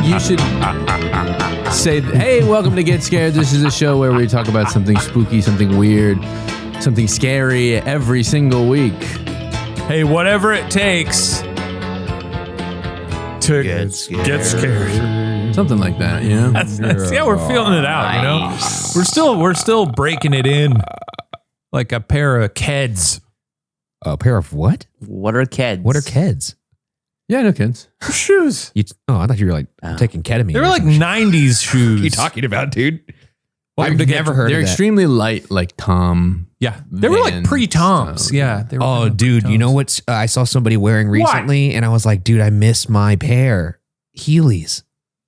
you should say, hey, welcome to Get Scared. This is a show where we talk about something spooky, something weird, something scary every single week. Hey, whatever it takes to get scared. Something like that, you know? Yeah, we're feeling it out, you know? We're still breaking it in like a pair of Keds. A pair of what? What are Keds? What are Keds? Yeah, no kids. Shoes. I thought you were like taking ketamine. They were like 90s shoes. What are you talking about, dude? I've never heard of that. They're extremely light, like Tom. Yeah. They were like pre-Toms. So, yeah. They were Oh, kind of dude, pre-Toms. you know what I saw somebody wearing recently? And I was like, dude, I miss my pair. Heelys.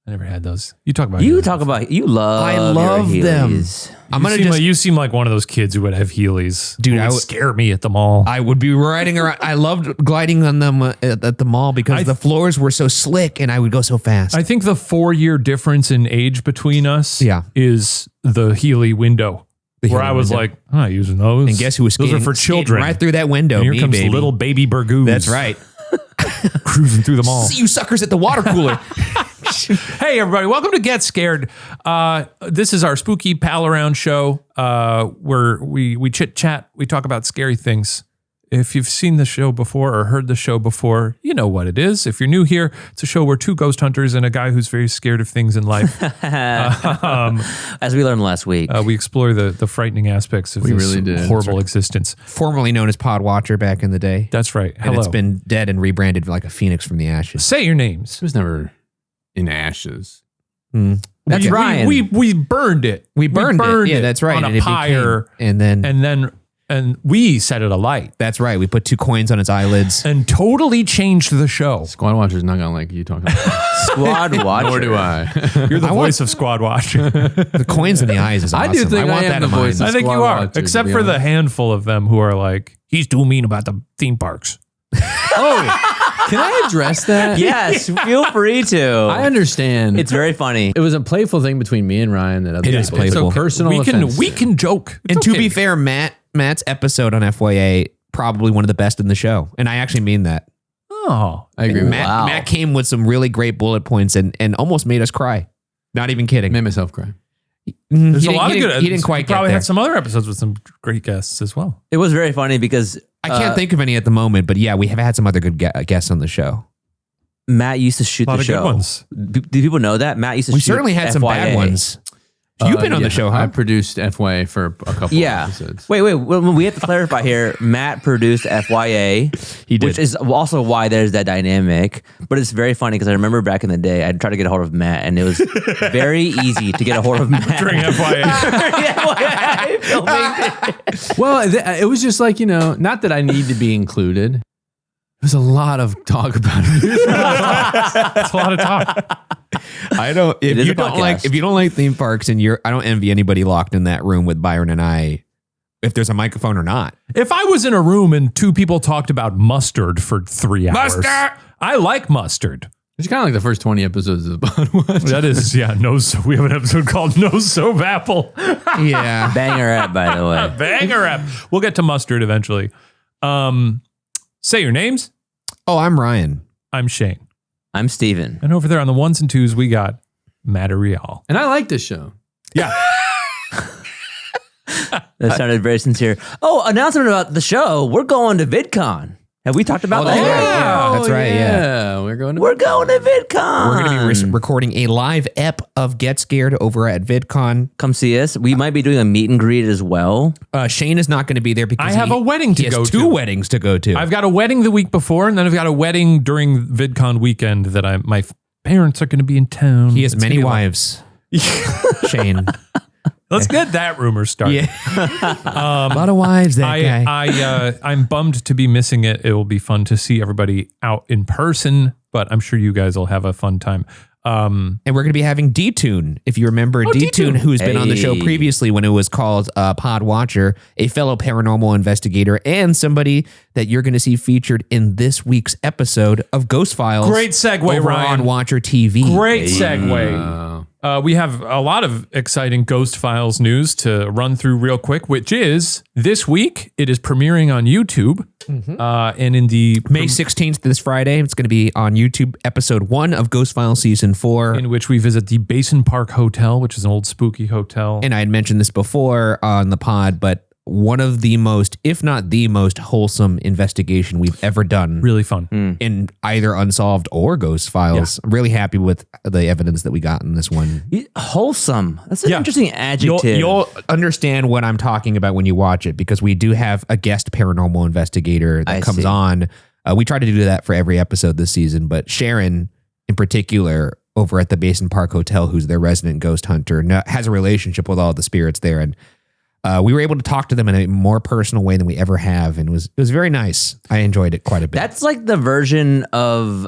I never had those. You talk about You Heelys. talk about you love. I love your them. Heelys. You seem like one of those kids who would have Heelys. Dude, It I would would- scare me at the mall. I would be riding around. I loved gliding on them at the mall because the floors were so slick and I would go so fast. I think the 4-year difference in age between us is the Heely window. Where I was like, I'm not using those. And guess who was skating? Those are for skating children. right through that window. And here Me, comes baby. little baby Bergoos. That's right. Cruising through the mall. See you suckers at the water cooler. Hey, everybody. Welcome to Get Scared. This is our spooky pal around show where we chit chat. We talk about scary things. If you've seen the show before or heard the show before, you know what it is. If you're new here, it's a show where 2 ghost hunters and a guy who's very scared of things in life. As we learned last week. We explore the frightening aspects of this horrible existence. Formerly known as Pod Watcher back in the day. That's right. And Hello. it's been dead and rebranded like a phoenix from the ashes. Say your names. It was never in ashes. That's Ryan. We burned it. We burned it. Yeah, that's right. On And a it pyre. became- And we set it alight. That's right. We put 2 coins on its eyelids. And totally changed the show. Squad Watcher's not gonna like you talking about Squad Watcher. Nor do I. You're the voice of Squad Watcher. The coins in the eyes is awesome. I do think I want am that the in mine. voice of I think Squad you are. Watcher, to Except be for the honest. handful of them who are like, he's too mean about the theme parks. Oh, can I address that? Yes, feel free to. I understand. It's very funny. It was a playful thing between me and Ryan that other It is people. playful. It's a personal we offense. can joke. It's And to okay. be fair, Matt's episode on FYA, probably one of the best in the show. And I actually mean that. Oh, I agree with Matt, that. Wow. Matt came with some really great bullet points and almost made us cry. Not even kidding. Made myself cry. there's He a lot of good. He didn't quite get probably there. had some other episodes with some great guests as well. It was very funny because I can't think of any at the moment, but yeah, we have had some other good guests on the show. Matt used to shoot A lot the of show. good ones. Do people know that? Matt used to We shoot certainly had some bad FYA. ones. You've been on the show, I huh? produced FYA for a couple Yeah. episodes. Wait. We have to clarify here. Matt produced FYA, which is also why there's that dynamic. But it's very funny because I remember back in the day, I'd try to get a hold of Matt, and it was very easy to get a hold of Matt. During FYA. FYA filming. Well, it was just like, not that I need to be included. There was a lot of talk about it. That's a lot of talk. I don't. It If is you a don't podcast. like theme parks, and I don't envy anybody locked in that room with Byron and I, if there's a microphone or not. If I was in a room and 2 people talked about mustard for 3 hours, Mustard! I like mustard. It's kind of like the first 20 episodes of the Pod Watch. That is, yeah. We have an episode called No Soap Apple. Yeah. Banger app, by the way. Banger app. We'll get to mustard eventually. Say your names. Oh, I'm Ryan. I'm Shane. I'm Steven. And over there on the 1s and 2s, we got Madej. And I like this show. Yeah. That sounded very sincere. Oh, announcement about the show. We're going to VidCon. Have we talked about that? that's yet? right. Yeah, that's right, yeah. We're going to We're going to VidCon. We're going to be recording a live ep of Get Scared over at VidCon. Come see us. We might be doing a meet and greet as well. Shane is not going to be there because I have a wedding to he has go 2 to. weddings to go to. I've got a wedding the week before, and then I've got a wedding during VidCon weekend that my parents are going to be in town. He has It's many gonna be wives. Shane. Let's get that rumor started. Yeah. A lot of wives, that guy. I'm bummed to be missing it. It will be fun to see everybody out in person, but I'm sure you guys will have a fun time. And we're going to be having D-Tune. If you remember D-Tune, D-Tune. who's been on the show Hey. previously when it was called Pod Watcher, a fellow paranormal investigator and somebody that you're going to see featured in this week's episode of Ghost Files. Great segue, over Ryan. on Watcher TV. Great segue. We have a lot of exciting Ghost Files news to run through real quick, which is this week it is premiering on YouTube. And in the May 16th, this Friday, it's going to be on YouTube, episode 1 of Ghost Files season 4. in which we visit the Basin Park Hotel, which is an old spooky hotel. And I had mentioned this before on the pod, but one of the most, if not the most wholesome investigation we've ever done Really fun. in either Unsolved or Ghost Files. I'm really happy with the evidence that we got in this one. Wholesome. That's an Yeah. interesting adjective. You'll understand what I'm talking about when you watch it, because we do have a guest paranormal investigator that I comes see. on. We try to do that for every episode this season, but Sharon in particular over at the Basin Park Hotel, who's their resident ghost hunter, has a relationship with all the spirits there. And we were able to talk to them in a more personal way than we ever have. And it was very nice. I enjoyed it quite a bit. That's like the version of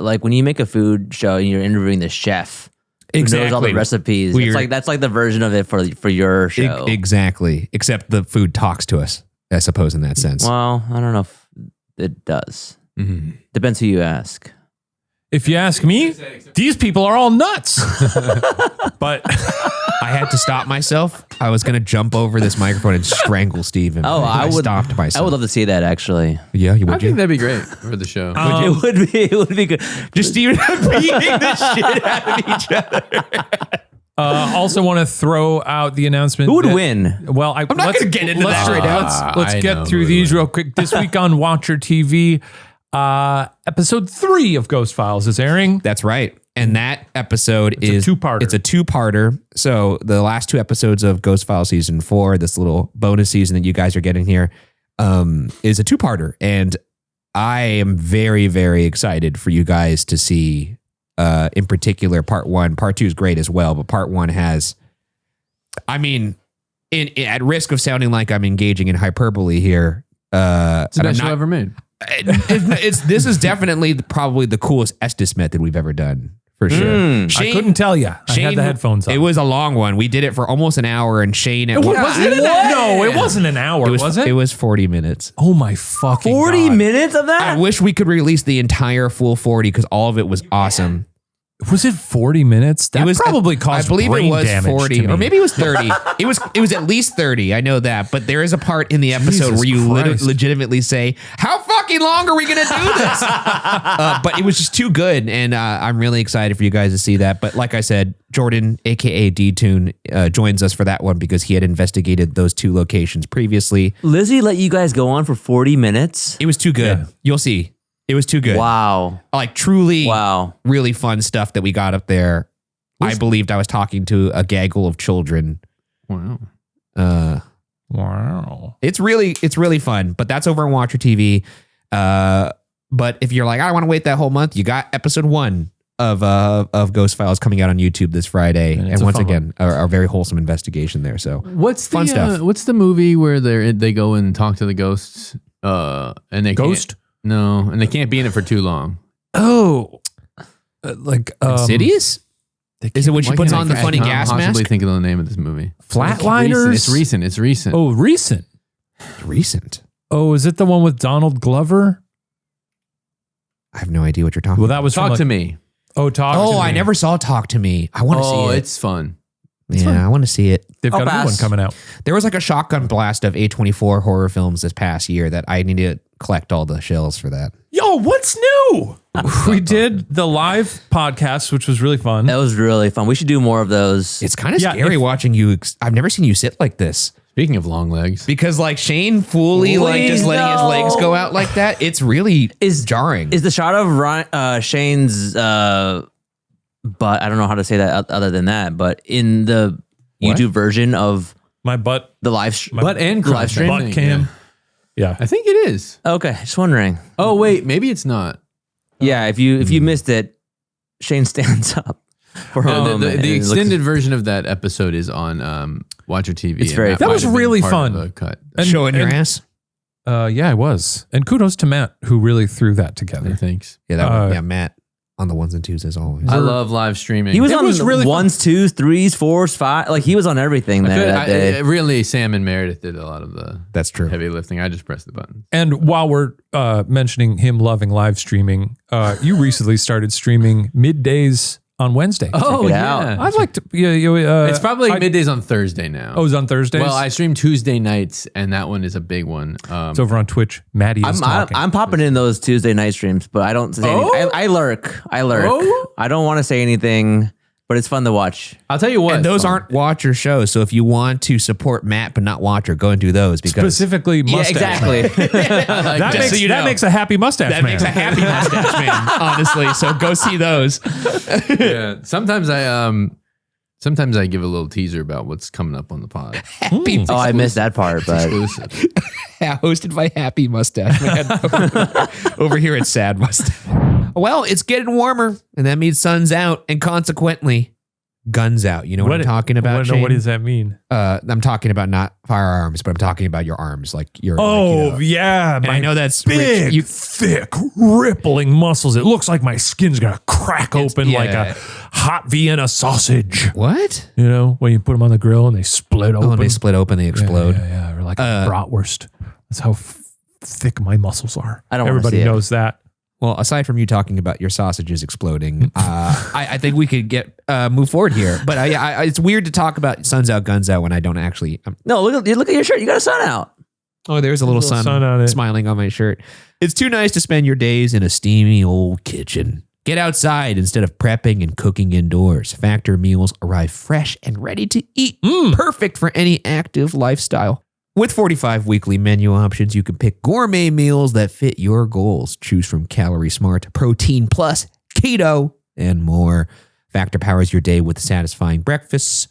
like when you make a food show and you're interviewing the chef. Who knows all the recipes. That's like the version of it for your show. Exactly. Except the food talks to us, I suppose, in that sense. Well, I don't know if it does. Depends who you ask. If you ask me, these people are all nuts. But I had to stop myself. I was going to jump over this microphone and strangle Steve. And I stopped myself. I would love to see that actually. Yeah, you would. I think that'd be great for the show. It would be good. Just Steven beating the shit out of each other. also want to throw out the announcement. Who would win? Well, I'm not gonna get into that right now. Let's I get know through who these would real quick. This week on Watcher TV, episode 3 of Ghost Files is airing. That's right. And that episode is a two-parter. It's a two-parter. So the last 2 episodes of Ghost Files season 4, this little bonus season that you guys are getting here, is a two-parter. And I am very, very excited for you guys to see, in particular, part 1. Part 2 is great as well, but part 1 has, I mean, at risk of sounding like I'm engaging in hyperbole here, It's the best show ever made. this is definitely probably the coolest Estes method we've ever done. For sure. I couldn't tell you. I had the headphones on. It was a long one. We did it for almost an hour, and Shane at one Was it no, it wasn't an hour, was it? It was 40 minutes. Oh my fucking 40 God. minutes of that? I wish we could release the entire full 40 because all of it was awesome. Was it 40 minutes? That probably caused I believe brain it was damage 40, to me. or maybe it was 30. it was at least 30. I know that, but there is a part in the episode Jesus where you Christ. legitimately say, "How fucking long are we gonna do this?" But it was just too good, and I'm really excited for you guys to see that. But like I said, Jordan, aka D-Tune, joins us for that one because he had investigated those 2 locations previously. Lizzie let you guys go on for 40 minutes? It was too good. Yeah. You'll see. It was too good. Wow. Like truly, really fun stuff that we got up there. I believed I was talking to a gaggle of children. Wow. Wow. It's really fun, but that's over on Watcher TV. But if you're like, I want to wait that whole month, you got episode 1 of Ghost Files coming out on YouTube this Friday, and once again, a very wholesome investigation there. So What's fun stuff. What's the movie where they go and talk to the ghosts? And they Ghost? and they can't be in it for too long. Oh. Like Insidious? Is it when she puts on the funny gas I'm possibly mask? thinking of the name of this movie. Flatliners? It's recent. Oh, recent. Recent. Oh, is it the one with Donald Glover? I have no idea what you're talking Well, about. that was Talk from, to me. Oh, Talk to Me. I never saw Talk to Me. I want to see it. It's fun. I want to see it. They've got a new pass. one coming out. There was like a shotgun blast of A24 horror films this past year that I need to collect all the shells for that. Yo, what's new? We did the live podcast, which was really fun. That was really fun. We should do more of those. It's kind of Yeah, scary watching you. I've never seen you sit like this. Speaking of long legs, Because like Shane fully like just letting his legs go out like that, it's really jarring. Is the shot of Shane's butt, I don't know how to say that other than that, but in the YouTube version of My butt. the live butt and the live crotch, stream? I Butt think, cam. Yeah. I think it is. Okay, just wondering. Oh wait, maybe it's not. Yeah, if you missed it, Shane stands up for a moment. The and looks- extended version of that episode is on Watcher TV. It's and very Matt fun. might That was have been really part fun. of the cut. And- Showing your and- ass. Yeah, I was. And kudos to Matt, who really threw that together. Thanks. Yeah, that one. Yeah, Matt. on the ones and twos as always. I love live streaming. He was on really ones, twos, threes, fours, five. Like he was on everything that day. Really, Sam and Meredith did a lot of the That's true. heavy lifting. I just pressed the button. And while we're mentioning him loving live streaming, you recently started streaming middays on Wednesday. Check it out. I'd like to. It's probably middays on Thursday now. Oh, it's on Thursdays? Well, I stream Tuesday nights, and that one is a big one. It's over on Twitch. Maddie is talking. I'm popping in those Tuesday night streams, but I don't say anything. I lurk. Oh? I don't want to say anything, but it's fun to watch. I'll tell you what. And those aren't Watcher shows. So if you want to support Matt but not Watcher, go and do those because Specifically mustache. Yeah, exactly. That makes a happy mustache man. that makes a happy mustache man, honestly. So go see those. Yeah. Sometimes I give a little teaser about what's coming up on the pod. Happy I missed that part, but Exclusive. hosted by Happy Mustache Man over here at Sad Mustache. Well, it's getting warmer, and that means sun's out, and consequently, guns out. You know what I'm talking about, Shane? What does that mean? I'm talking about not firearms, but I'm talking about your arms, like your. Yeah. And I know that's big, Rich, thick, rippling muscles. It looks like my skin's gonna crack open like a hot Vienna sausage. What? You know, when you put them on the grill and they split open. Oh, they split open, they explode. Yeah. Or like a bratwurst. That's how thick my muscles are. I don't wanna Everybody see it. knows that. Well, aside from you talking about your sausages exploding, I think we could move forward here. But it's weird to talk about suns out, guns out when I don't actually. no, look at your shirt. You got a sun out. Oh, there's a little sun on it. smiling on my shirt. It's too nice to spend your days in a steamy old kitchen. Get outside instead of prepping and cooking indoors. Factor meals arrive fresh and ready to eat. Perfect for any active lifestyle. With 45 weekly menu options, you can pick gourmet meals that fit your goals. Choose from Calorie Smart, Protein Plus, Keto, and more. Factor powers your day with satisfying breakfasts,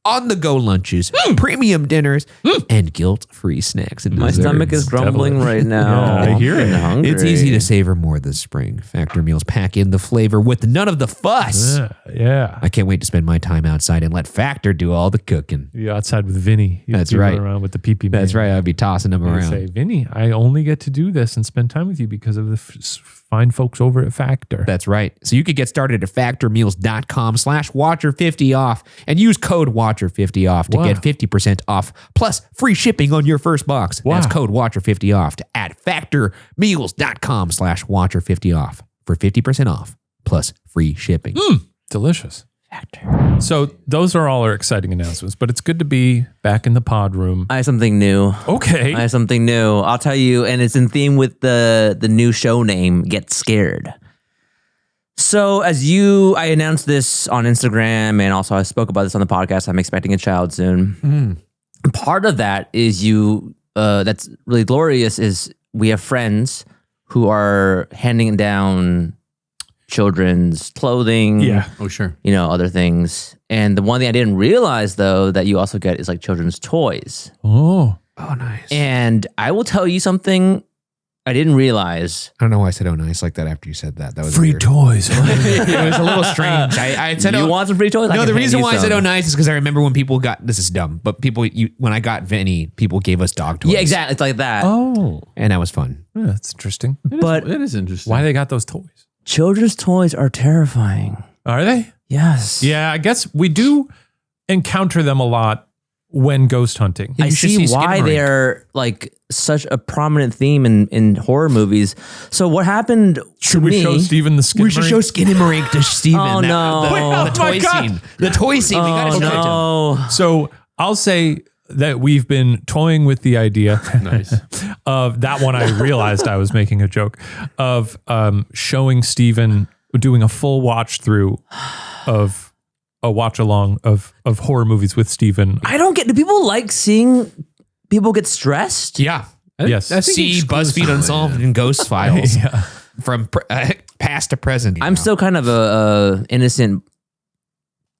on-the-go lunches, premium dinners, and guilt-free snacks and My desserts. stomach is grumbling right now. Yeah, I hear it. I'm hungry. It's easy to savor more this spring. Factor meals pack in the flavor with none of the fuss. Yeah. I can't wait to spend my time outside and let Factor do all the cooking. You're outside with Vinny. That's You'd be right. running around with the pee-pee man. That's right. I'd be tossing them You around. say, Vinny, I only get to do this and spend time with you because of the fine folks over at Factor. That's right. So you could get started at factormeals.com/Watcher50 off and use code Watcher50 off to get 50% off plus free shipping on your first box. That's code Watcher50 off at factormeals.com/Watcher50 off for 50% off plus free shipping. Delicious. Factor. So those are all our exciting announcements, but it's good to be back in the pod room. I have something new. Okay. I have something new. I'll tell you, and it's in theme with the new show name, Get Scared. So I announced this on Instagram, and also I spoke about this on the podcast. I'm expecting a child soon. Part of that is that's really glorious is we have friends who are handing down children's clothing. Yeah. Oh, sure. Other things. And the one thing I didn't realize though that you also get is like children's toys. Oh. Oh, nice. And I will tell you something I didn't realize. I don't know why I said "oh nice" like that after you said that. That was Free weird. toys. It was a little strange. I said, You want some free toys? I No, can the hand reason you why I said some. "oh nice" is because I remember when people got, this is dumb, but when I got Vinny, people gave us dog toys. Yeah, exactly. It's like that. Oh. And that was fun. Yeah, that's interesting. But It is interesting. Why they got those toys? children's toys are terrifying. Are they? Yes. Yeah, I guess we do encounter them a lot when ghost hunting. I You should see see why Skinamarink. they're like such a prominent theme in horror movies. So what happened Should to we me, show Steven the skin? We should show Skinamarink to Steven. Oh, no. The Oh, my toy God. scene. The toy scene. We gotta Oh show it to him. no. So I'll say that we've been toying with the idea Nice. of that one. I realized I was making a joke of showing Steven doing a full watch through of a watch along of horror movies with Steven. I don't get. Do people like seeing people get stressed? Yeah. Yes. See BuzzFeed Unsolved and Ghost Files Yeah. from past to present. I'm still kind of a innocent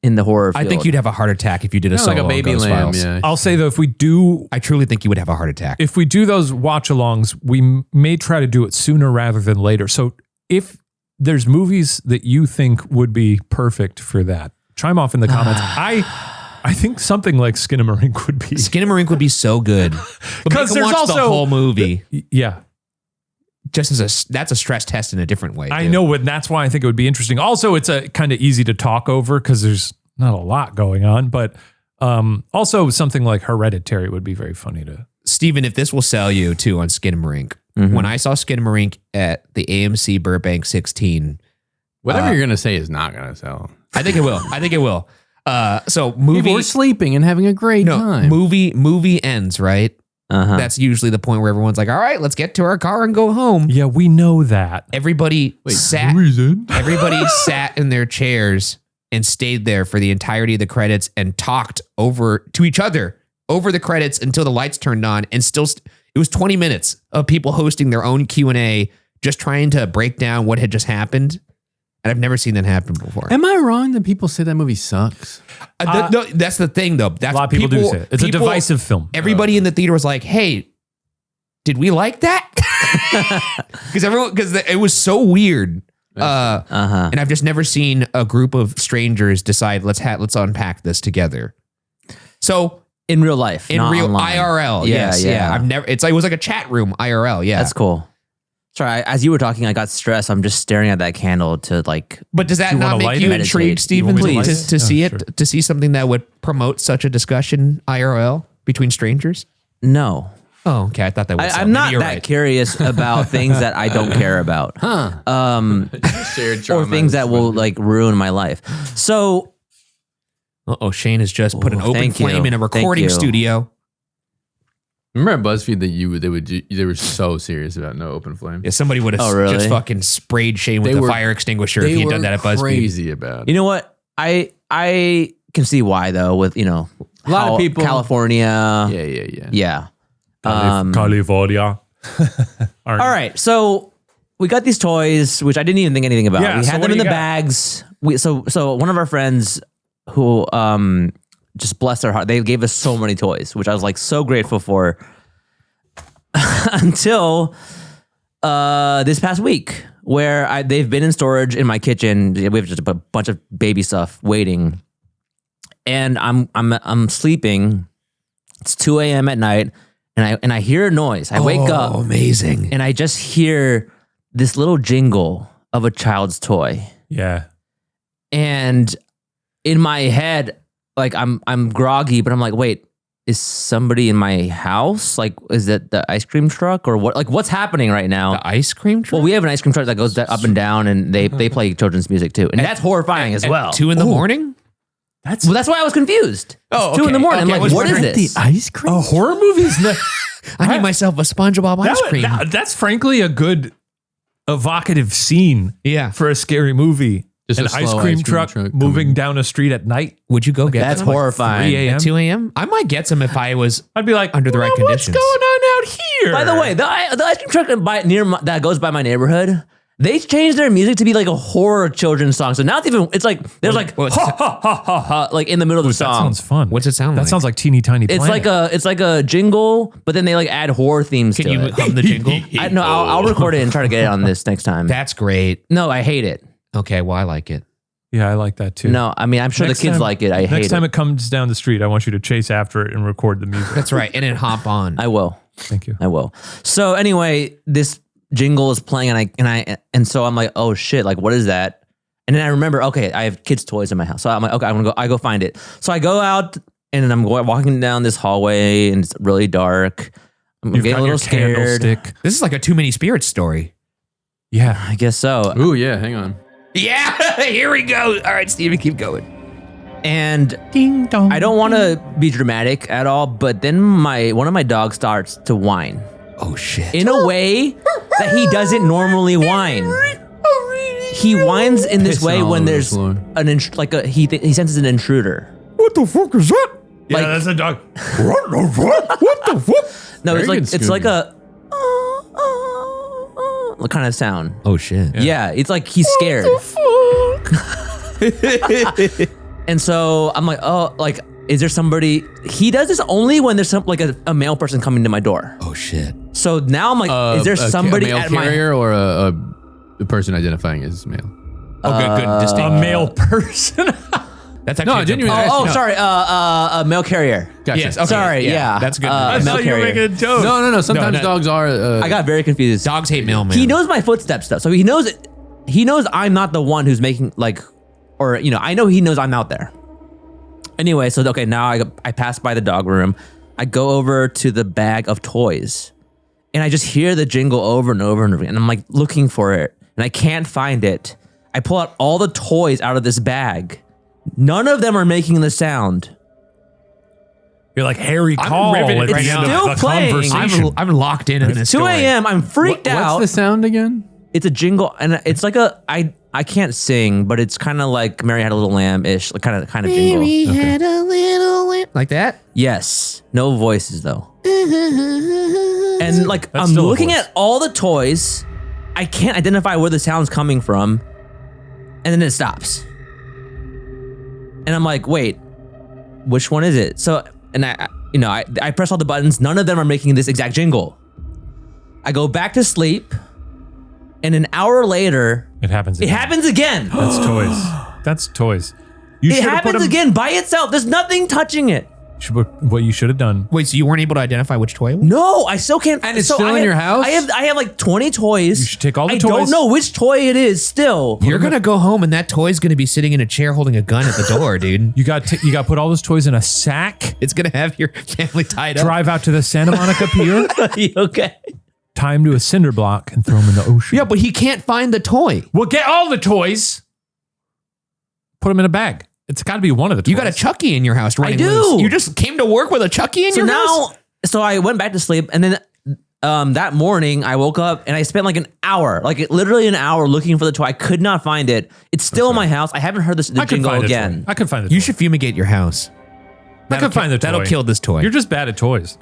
in the horror field. I think you'd have a heart attack if you did a Kind of solo like a baby Ghost lamb. Files. Yeah. I'll say though, if we do I truly think you would have a heart attack. those watch alongs, we may try to do it sooner rather than later. So if there's movies that you think would be perfect for that, chime off in the comments. I think something like Skinamarink would be. Skinamarink would be so good. Because there's watch also the whole movie. Yeah. that's a stress test in a different way. I too. know, and that's why I think it would be interesting. Also, it's a kind of easy to talk over because there's not a lot going on, but also something like Hereditary would be very funny to. Steven, if this will sell you too on Skinamarink, when I saw Skinamarink at the AMC Burbank 16, Whatever you're gonna say is not gonna sell. I think it will. So People movie are sleeping and having a great time. movie ends, right? That's usually the point where everyone's like, all right, let's get to our car and go home. Yeah, we know that. Everybody sat in their chairs and stayed there for the entirety of the credits and talked over to each other over the credits until the lights turned on. And still, it was 20 minutes of people hosting their own Q&A, just trying to break down what had just happened. And I've never seen that happen before. Am I wrong that people say that movie sucks? No, that's the thing, though. That's A lot of people do say it. It's a divisive film. Everybody in the theater was like, "Hey, did we like that?" Because it was so weird. And I've just never seen a group of strangers decide let's unpack this together. So in real life, in not real online. IRL, yes, yeah. I've never. It was like a chat room IRL. Yeah, That's cool. Sorry, as you were talking, I got stressed. I'm just staring at that candle to like. But does that you not wanna make light you it? intrigued, You Stephen, want me to light to it? see Yeah, it, sure. to see something that would promote such a discussion IRL between strangers? No, Oh, okay. I thought that was. I'm not that curious about things that I don't care about. Shared Or things that will like ruin my life. So Shane has just put an open thank you. flame in a Thank recording you. studio. Remember at BuzzFeed that they were so serious about no open flame. Yeah, somebody would have Oh, really? just fucking sprayed Shane with They a were- fire extinguisher if They he had were done that at BuzzFeed. crazy about it. you know what? I can see why though. With A lot of people- California. Yeah. California. All right, so we got these toys, which I didn't even think anything about. Yeah, We so had what them do in the you got? bags. So one of our friends who just bless their heart, they gave us so many toys, which I was like so grateful for. Until this past week, where they've been in storage in my kitchen. We have just a bunch of baby stuff waiting, and I'm sleeping. It's 2 a.m. at night, and I hear a noise. I wake up, Amazing. and I just hear this little jingle of a child's toy. Yeah. And in my head, like I'm groggy, but I'm like, wait, is somebody in my house? Like, is it the ice cream truck or what? Like, what's happening right now? The ice cream truck? Well, we have an ice cream truck that goes up and down, and they play children's music too, and that's horrifying as well. 2 in the morning? That's why I was confused. Oh, It's 2 in the okay. morning. Okay, I I'm was like, what is wondering this? Ice cream? A horror movie is I need myself a SpongeBob ice cream. that's frankly a good evocative scene Yeah. for a scary movie. Just An a slow ice cream truck moving down a street at night. Would you go get That's some? horrifying. 3 a.m. At 2 a.m.? I might get some if I was I'd be like, under the right "Well, what's conditions." going on out here? By the way, the ice cream truck that goes by my neighborhood, they changed their music to be like a horror children's song. So now it's like there's like what's- ha ha ha ha ha like in the middle of the that song. sounds fun. What's it sound That like? sounds like Teeny Tiny Planet. It's like a jingle, but then they like add horror themes Can to you it. hum the jingle? I'll record it and try to get it on this next time. That's great. No, I hate it. Okay, well, I like it. Yeah, I like that too. No, I mean I'm sure Next the kids time- like it. I hate Next time it. it comes down the street, I want you to chase after it and record the music. That's right. And then hop on. I will. Thank you. I will. So anyway, this jingle is playing, and so I'm like, oh shit, like what is that? And then I remember, okay, I have kids' toys in my house, so I'm like, okay, I go find it. So I go out and then I'm walking down this hallway, and it's really dark. I'm You've getting got a little your scared. candlestick. This is like a Too Many Spirits story. Yeah. I guess so. Ooh, yeah, hang on. Yeah, here we go. All right, Steven, keep going. And Ding dong. I don't want to be dramatic at all, but then one of my dogs starts to whine Oh, shit. in a way that he doesn't normally whine. He whines in this Pissing way all when over the there's floor. he senses an intruder. What the fuck is that? Yeah, like- that's a dog. What the fuck? What the fuck? No, Very it's good like a kind of sound. Oh, shit. Yeah, it's like he's scared. And so I'm like, oh, like, is there somebody? He does this only when there's a male person coming to my door. Oh, shit. So now I'm like, is there somebody a male at my? carrier or a person identifying as male? Oh, good, good. A Distinct. male person. That's actually genuinely. Sorry. Mail carrier. Gotcha. Yes. Okay. Sorry, yeah. That's good. I mail thought you were carrier. making a joke. No. Sometimes No, dogs are. I got very confused. Dogs hate mailman. He knows my footsteps though, so he knows I'm not the one who's making I know he knows I'm out there. Anyway, so okay, now I pass by the dog room. I go over to the bag of toys, and I just hear the jingle over and over and over, and I'm like looking for it, and I can't find it. I pull out all the toys out of this bag. None of them are making the sound. You're like Harry Call. riveted right now. Still playing. Conversation. I'm locked in this 2 story. a.m. I'm freaked out. What's the sound again? It's a jingle, and it's like I can't sing, but it's kind of like Mary Had a Little Lamb-ish, like kind of jingle. Mary had a little lamb. Like that? Yes, no voices though. And like That's I'm still a looking voice. at all the toys, I can't identify where the sound's coming from, and then it stops. And I'm like, wait, which one is it? So, and I press all the buttons. None of them are making this exact jingle. I go back to sleep, and an hour later, It happens. it Again. happens again. That's toys. That's toys. You It should have put happens them. again by itself. There's nothing touching it. What you should have done. Wait, so you weren't able to identify which toy it was? No, I still can't. And it's so still I in have- your house? I have like 20 toys. You should take all the I toys. don't know which toy it is still. You're going to go home and that toy's going to be sitting in a chair holding a gun at the door, dude. You got to put all those toys in a sack. It's going to have your family tied up. Drive out to the Santa Monica Pier. You okay? Tie them to a cinder block and throw them in the ocean. Yeah, but he can't find the toy. We'll get all the toys. Put them in a bag. It's got to be one of the toys. You got a Chucky in your house running do. loose. You just came to work with a Chucky in So your now, house? so I went back to sleep, and then that morning I woke up and I spent like an hour, literally an hour looking for the toy. I could not find it. It's still in my house. I haven't heard the I could jingle find again. the toy. I could find the toy. You should fumigate your house. I could find the toy. That'll kill this toy. You're just bad at toys.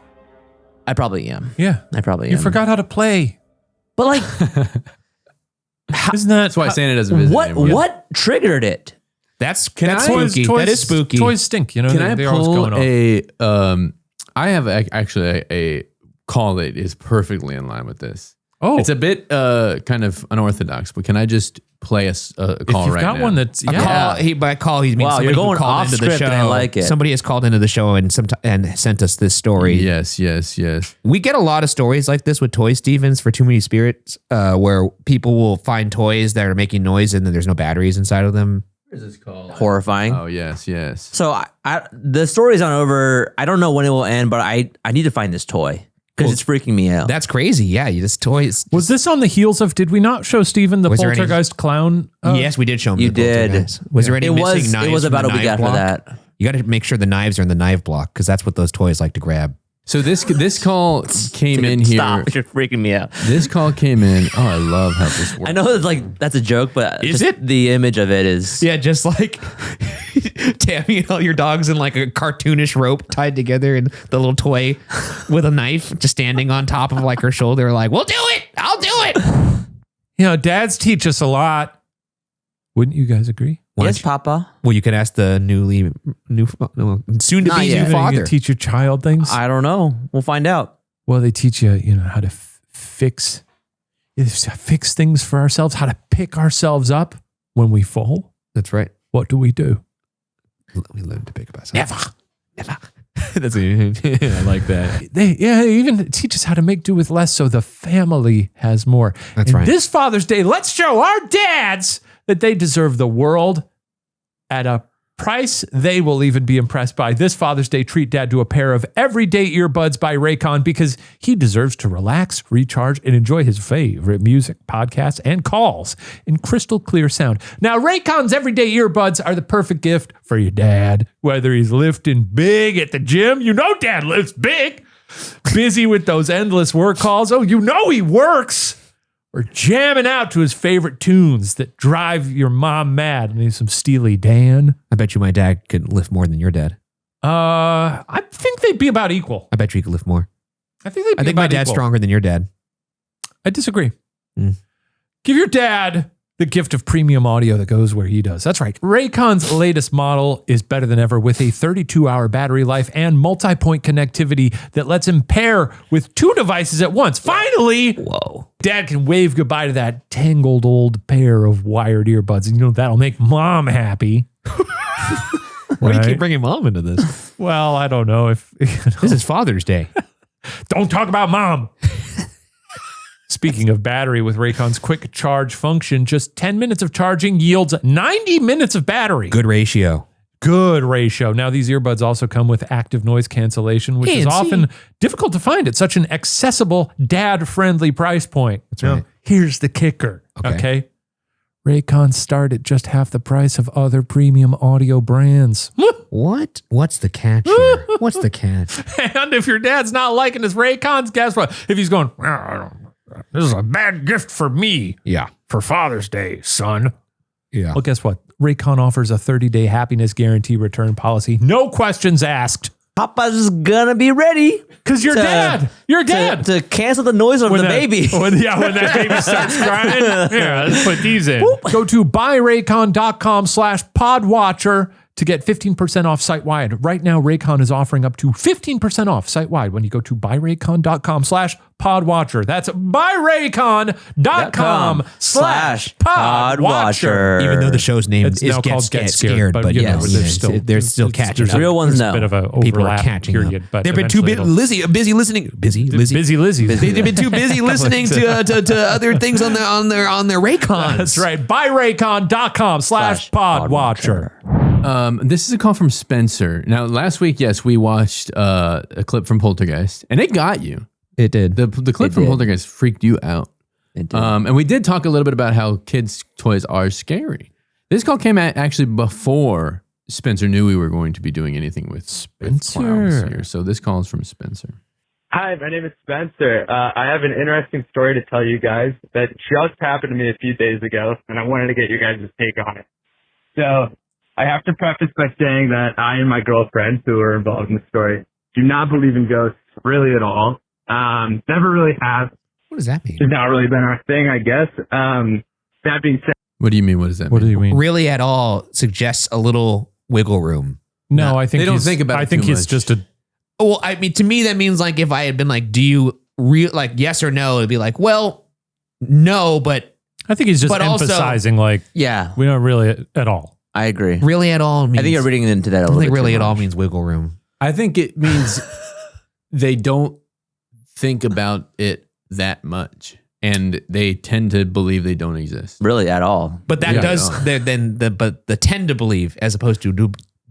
I probably am. Yeah. I probably You am. forgot how to play. But like, Isn't that That's why Santa doesn't visit anymore. what triggered it? That's I- spooky. Toys, that is spooky. Toys stink. You know, Can I they're always pull going off. I have actually a call that is perfectly in line with this. Oh, It's a bit kind of unorthodox, but can I just play a if call you've right got now? one that's By call, he means Wow, somebody you're who going called off into the script show. and I like it. Somebody has called into the show and sent us this story. Yes. We get a lot of stories like this with Toy Stevens for Too Many Spirits, where people will find toys that are making noise and then there's no batteries inside of them. What is this called? Horrifying. Oh, yes. So the story's not over. I don't know when it will end, but I need to find this toy because it's freaking me out. That's crazy. Yeah, this toy is. Was this on the heels of? Did we not show Steven the Was there any- poltergeist clown? Yes, we did show him. You the did. poltergeist. Was there any missing knives? It was from about the a week knife after block? that. You got to make sure the knives are in the knife block because that's what those toys like to grab. So this call came in here. Stop! You're freaking me out. This call came in. Oh, I love how this works. I know it's like that's a joke, but Is just it? the image of it is? Yeah, just like Tammy and all your dogs in like a cartoonish rope tied together and the little toy with a knife just standing on top of like her shoulder like, we'll do it. I'll do it. You know, dads teach us a lot. Wouldn't you guys agree? Yes, Papa. Well, you could ask the soon to Not be yet. new You father. can teach your child things. I don't know. We'll find out. Well, they teach you, how to fix things for ourselves, how to pick ourselves up when we fall. That's right. What do? We learn to pick up ourselves. Never. That's I like that. They even teach us how to make do with less so the family has more. That's And right. This Father's Day, let's show our dads that they deserve the world at a price they will even be impressed by. This Father's Day, treat dad to a pair of everyday earbuds by Raycon because he deserves to relax, recharge, and enjoy his favorite music, podcasts, and calls in crystal clear sound. Now, Raycon's everyday earbuds are the perfect gift for your dad, whether he's lifting big at the gym. You know dad lifts big. Busy with those endless work calls. Oh, you know he works. Or jamming out to his favorite tunes that drive your mom mad. And he's some Steely Dan. I bet you my dad could lift more than your dad. I think they'd be about equal. I bet you could lift more. I think they'd be I think my about dad's equal. stronger than your dad. I disagree. Mm. Give your dad the gift of premium audio that goes where he does. That's right. Raycon's latest model is better than ever with a 32-hour battery life and multi-point connectivity that lets him pair with 2 devices at once. Finally, Whoa. Dad can wave goodbye to that tangled old pair of wired earbuds. And that'll make mom happy. Why do you Right. keep bringing mom into this? Well, I don't know if This is Father's Day. don't talk about mom. Speaking of battery, with Raycon's quick charge function, just 10 minutes of charging yields 90 minutes of battery. Good ratio. Good ratio. Now, these earbuds also come with active noise cancellation, which is ANC. often difficult to find at such an accessible, dad-friendly price point. That's right. Now, here's the kicker. Okay. Okay. Raycons start at just half the price of other premium audio brands. What? What's the catch here? What's the catch? And if your dad's not liking his Raycons, guess what? If he's going, this is a bad gift for me Yeah. for Father's Day, son. Yeah. Well, guess what? Raycon offers a 30-day happiness guarantee return policy. No questions asked. Papa's gonna be ready. Because you're dad. You're dad. To cancel the noise of the baby. When that baby starts crying. Yeah, let's put these in. Go to buyraycon.com/podwatcher to get 15% off site-wide. Right now, Raycon is offering up to 15% off site-wide when you go to buyraycon.com/podwatcher. That's buyraycon.com/podwatcher. Even though the show's name It's is now called Get Scared, but you know, yes, there's still catching The real ones There's a bit no. of a People are overlap catching period, up. but They've been too busy listening. Busy Lizzie. They've been too busy listening to other things on their Raycons. That's right. Buyraycon.com/podwatcher. This is a call from Spencer. Now, last week, yes, we watched a clip from Poltergeist, and it got you. It did. The clip It from did. Poltergeist freaked you out. It did. And we did talk a little bit about how kids' toys are scary. This call came out actually before Spencer knew we were going to be doing anything with clowns here. So this call is from Spencer. Hi, my name is Spencer. I have an interesting story to tell you guys that just happened to me a few days ago, and I wanted to get your guys' take on it. So I have to preface by saying that I and my girlfriend, who are involved in the story, do not believe in ghosts really at all. Never really have. What does that mean? It's not really been our thing, I guess. That being said, What do you mean? What does that What do mean? you mean? Really at all suggests a little wiggle room. No, I think they don't he's- think about it I think too he's much. just a. Well, I mean, to me, that means like if I had been like, do you yes or no? It'd be like, well, no, but I think he's just But also- emphasizing like Yeah, we don't really at all. I agree. really at all means. I think you're reading into that a I little think bit. really too at all much. means wiggle room. I think it means they don't think about it that much, and they tend to believe they don't exist. Really at all. But that Yeah. does the tend to believe as opposed to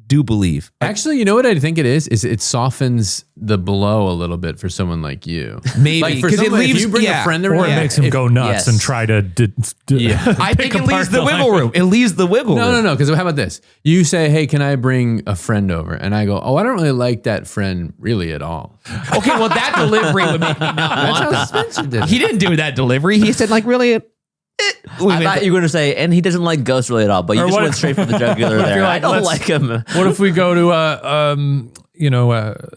do believe. Actually, you know what I think it is it softens the blow a little bit for someone like you. Maybe Like for because it someone, leaves if you bring a friend around, Or it makes him go nuts yes. and try to. I think it leaves the wiggle room. It leaves the wiggle room. No. Because how about this? You say, "Hey, can I bring a friend over?" And I go, "Oh, I don't really like that friend really at all." Okay, well that delivery would make me not That's want how that. Spencer did. He didn't do that delivery. He said like really. I thought you were going to say, and he doesn't like ghosts really at all, but you Or just what went if- straight for the jugular if there. you're I like, don't let's- like him. What if we go to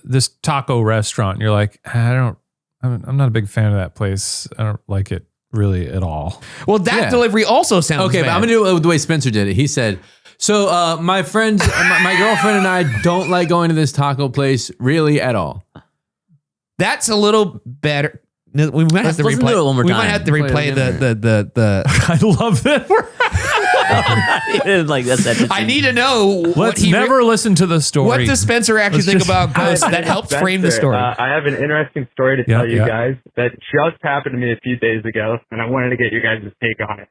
this taco restaurant? And you're like, I'm not a big fan of that place. I don't like it really at all. Well, that Yeah. delivery also sounds Okay, but bad. I'm gonna do it the way Spencer did it. He said, "So my friends, my girlfriend and I don't like going to this taco place really at all." That's a little better. No, we might have to listen replay. to it one more we time. might have to Play it replay again, the. I love that. He didn't like that. I need to know what Let's he never listen to the story. what does Spencer actually Let's think just- about ghosts Hi, my that name is helps frame the Spencer. story. I have an interesting story to Yeah, tell you yeah. guys that just happened to me a few days ago, and I wanted to get your guys' take on it.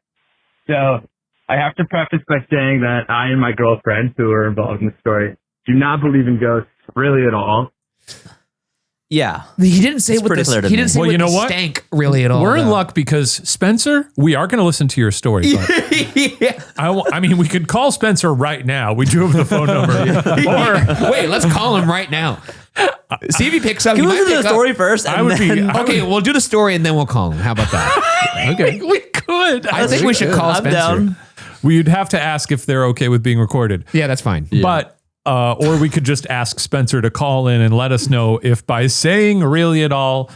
So I have to preface by saying that I and my girlfriend, who are involved in the story, do not believe in ghosts really at all. Yeah. He didn't say what pretty the clear to he me. didn't say Well, what you know the what? stank really at all. We're in though. luck because Spencer, we are going to listen to your story. But Yeah. I mean, we could call Spencer right now. We do have the phone number. Or Wait, let's call him right now. See if he picks up. Can He we might listen to pick the up. story first? And I would be- then, I Okay, we'll do the story and then we'll call him. How about that? Okay. we could. I think we should call I'm Spencer. down. We'd have to ask if they're okay with being recorded. Yeah, that's fine. But or we could just ask Spencer to call in and let us know if by saying really at all,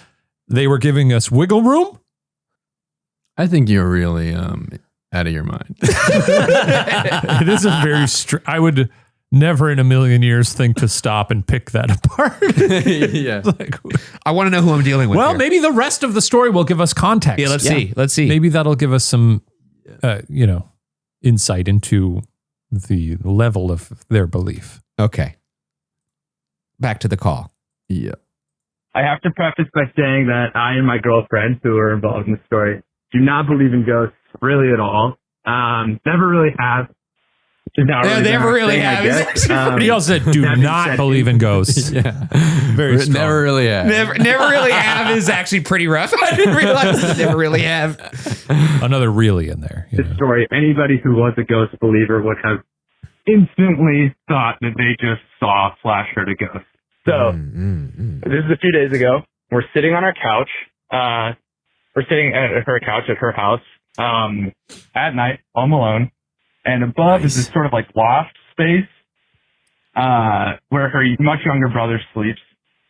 they were giving us wiggle room. I think you're really out of your mind. It is a very I would never in a million years think to stop and pick that apart. Yeah. Like, I want to know who I'm dealing with. well, here. maybe the rest of the story will give us context. Yeah, let's see. Let's see. Maybe that'll give us some, insight into the level of their belief. Okay. Back to the call. Yeah. I have to preface by saying that I and my girlfriend, who are involved in the story, do not believe in ghosts really at all. Never really have. They never really have. Somebody else said do not believe in ghosts. Yeah. Very strong. Never really have. Never really have is actually pretty rough. I didn't realize that never really have. Another really in there. This story, anybody who was a ghost believer would have instantly thought that they just saw Flash heard a ghost. So, this is a few days ago. We're sitting on our couch. We're sitting at her couch at her house at night, home alone. And above is this sort of like loft space where her much younger brother sleeps.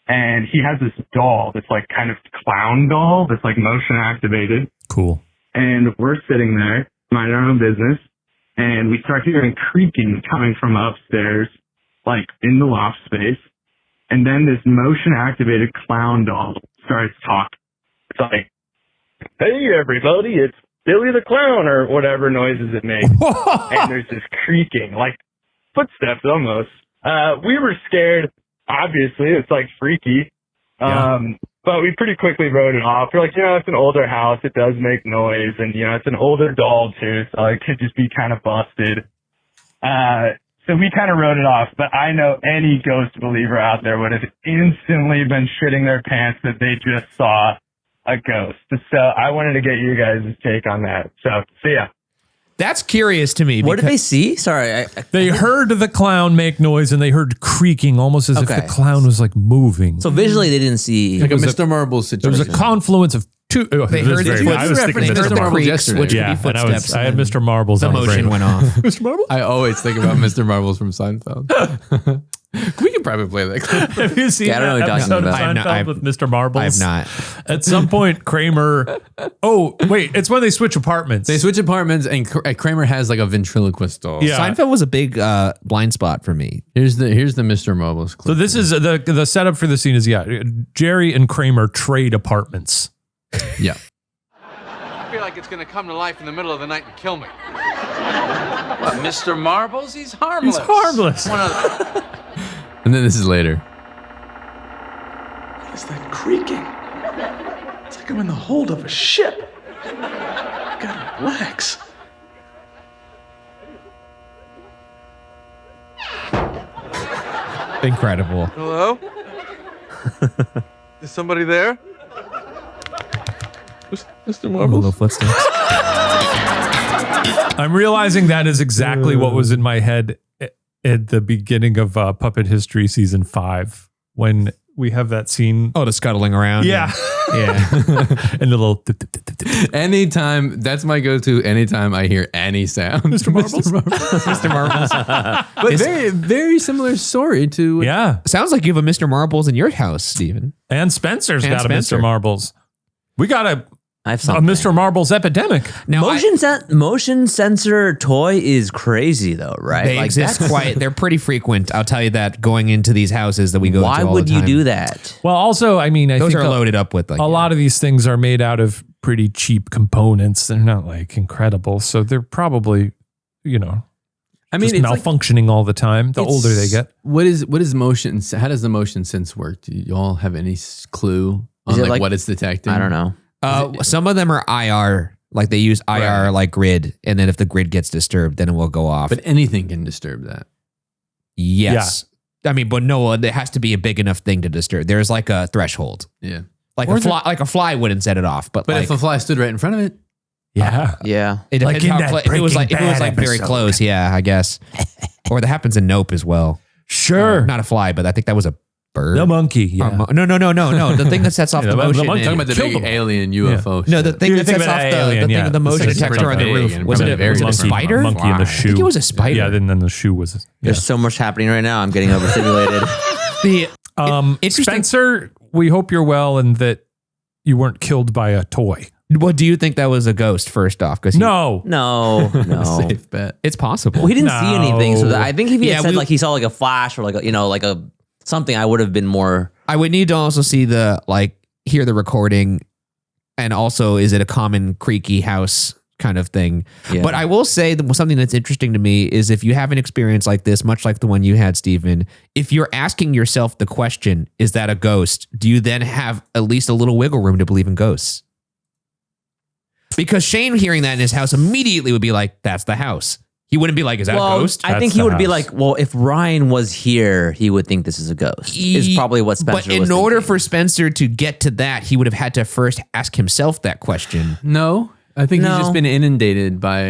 And he has this doll that's like kind of clown doll that's like motion activated. Cool. And we're sitting there, minding our own business. And we start hearing creaking coming from upstairs, like in the loft space. And then this motion activated clown doll starts talking. It's like, hey everybody, it's Billy the Clown, or whatever noises it makes. And there's this creaking, like footsteps almost. We were scared, obviously. It's like freaky. But we pretty quickly wrote it off. We're like, it's an older house. It does make noise. And, it's an older doll too. So it could just be kind of busted. So we kind of wrote it off. But I know any ghost believer out there would have instantly been shitting their pants that they just saw a ghost. So I wanted to get you guys' take on that. So see ya. That's curious to me. What did they see? Sorry. They heard the clown make noise and they heard creaking almost as if the clown was like moving. So visually they didn't see. Like a Mr. Marbles There situation. was a confluence of two. They heard his I was thinking Mr. Marbles yesterday. which Yeah, could be and footsteps. I had Mr. Marbles The on the motion brain. went off. Mr. Marbles? I always think about Mr. Marbles from Seinfeld. We could probably play that clip. Have you seen Yeah, I don't know that what you're episode of talking about. Seinfeld with Mr. Marbles? I have not. At some point, Kramer. Oh, wait. It's when they switch apartments. They switch apartments, and Kramer has like a ventriloquist doll. Yeah. Seinfeld was a big blind spot for me. Here's the Mr. Marbles clip. So this is the setup for the scene is Jerry and Kramer trade apartments. Yeah. I feel like it's gonna come to life in the middle of the night and kill me. What, Mr. Marbles? He's harmless. He's harmless. One other. And then this is later. What is that creaking? It's like I'm in the hold of a ship. Gotta relax. Incredible. Hello? Is somebody there? Mr. Marbles? Little footsteps. I'm realizing that is exactly what was in my head at the beginning of Puppet History Season 5 when we have that scene. Oh, the scuttling around. Yeah. Yeah. And the little. Anytime, that's my go-to. Anytime I hear any sound, Mr. Marbles, Mr. Marbles. but very, very similar story to. Yeah. Sounds like you have a Mr. Marbles in your house, Stephen. And Spencer's And got Spencer. a Mr. Marbles. We got a I have something. Mr. Marbles epidemic. Now, Motion sensor toy is crazy though, right? they exist they're pretty frequent. I'll tell you that going into these houses that we go Why to all would the you time. do that? Well, also, I mean, I Those think are loaded up with like a lot of these things are made out of pretty cheap components. They're not like incredible. So they're probably, I mean, just it's like, malfunctioning all the time. The older they get. What is motion? How does the motion sense work? Do you all have any clue on Is it like like- what it's detecting? I don't know. some of them are IR, like they use IR like grid, and then if the grid gets disturbed, then it will go off. But anything can disturb that. yes. I mean, but no, it has to be a big enough thing to disturb. There's like a threshold. Yeah. Like a fly wouldn't set it off, but But like, if a fly stood right in front of it, Yeah. Yeah. it like depends in how that if it was like Breaking Bad very episode. close, yeah, I guess. Or that happens in Nope as well. Sure. Not a fly, but I think that was a bird. The monkey. Yeah. No. The thing that sets off Yeah, the the motion. monkey. talking about the Killed big them. alien UFO. No, the shit. thing You're that sets thinking off about the alien, thing yeah. with the motion It's detector on the pretty roof. big and Was it probably very a different from a spider? Monkey in the I shoe. think it was a spider. Yeah, then the shoe was. Yeah. There's so much happening right now. I'm getting overstimulated. Interesting. Spencer, we hope you're well and that you weren't killed by a toy. What do you think that was a ghost? First off, because No. No. Safe bet. it's possible. Well, he didn't see anything. So I think if he had Yeah, said we- like he saw like a flash or like a, like a something, I would have been more. I would need to also see hear the recording, and also is it a common creaky house kind of thing. Yeah. But I will say that something that's interesting to me is if you have an experience like this, much like the one you had, Stephen, if you're asking yourself the question, is that a ghost? Do you then have at least a little wiggle room to believe in ghosts? Because Shane hearing that in his house immediately would be like, that's the house. He wouldn't be like, is that a ghost? I think he would be like, well, if Ryan was here, he would think this is a ghost. Is probably what Spencer was But in order for Spencer to get to that, he would have had to first ask himself that question. No, I think he's just been inundated by.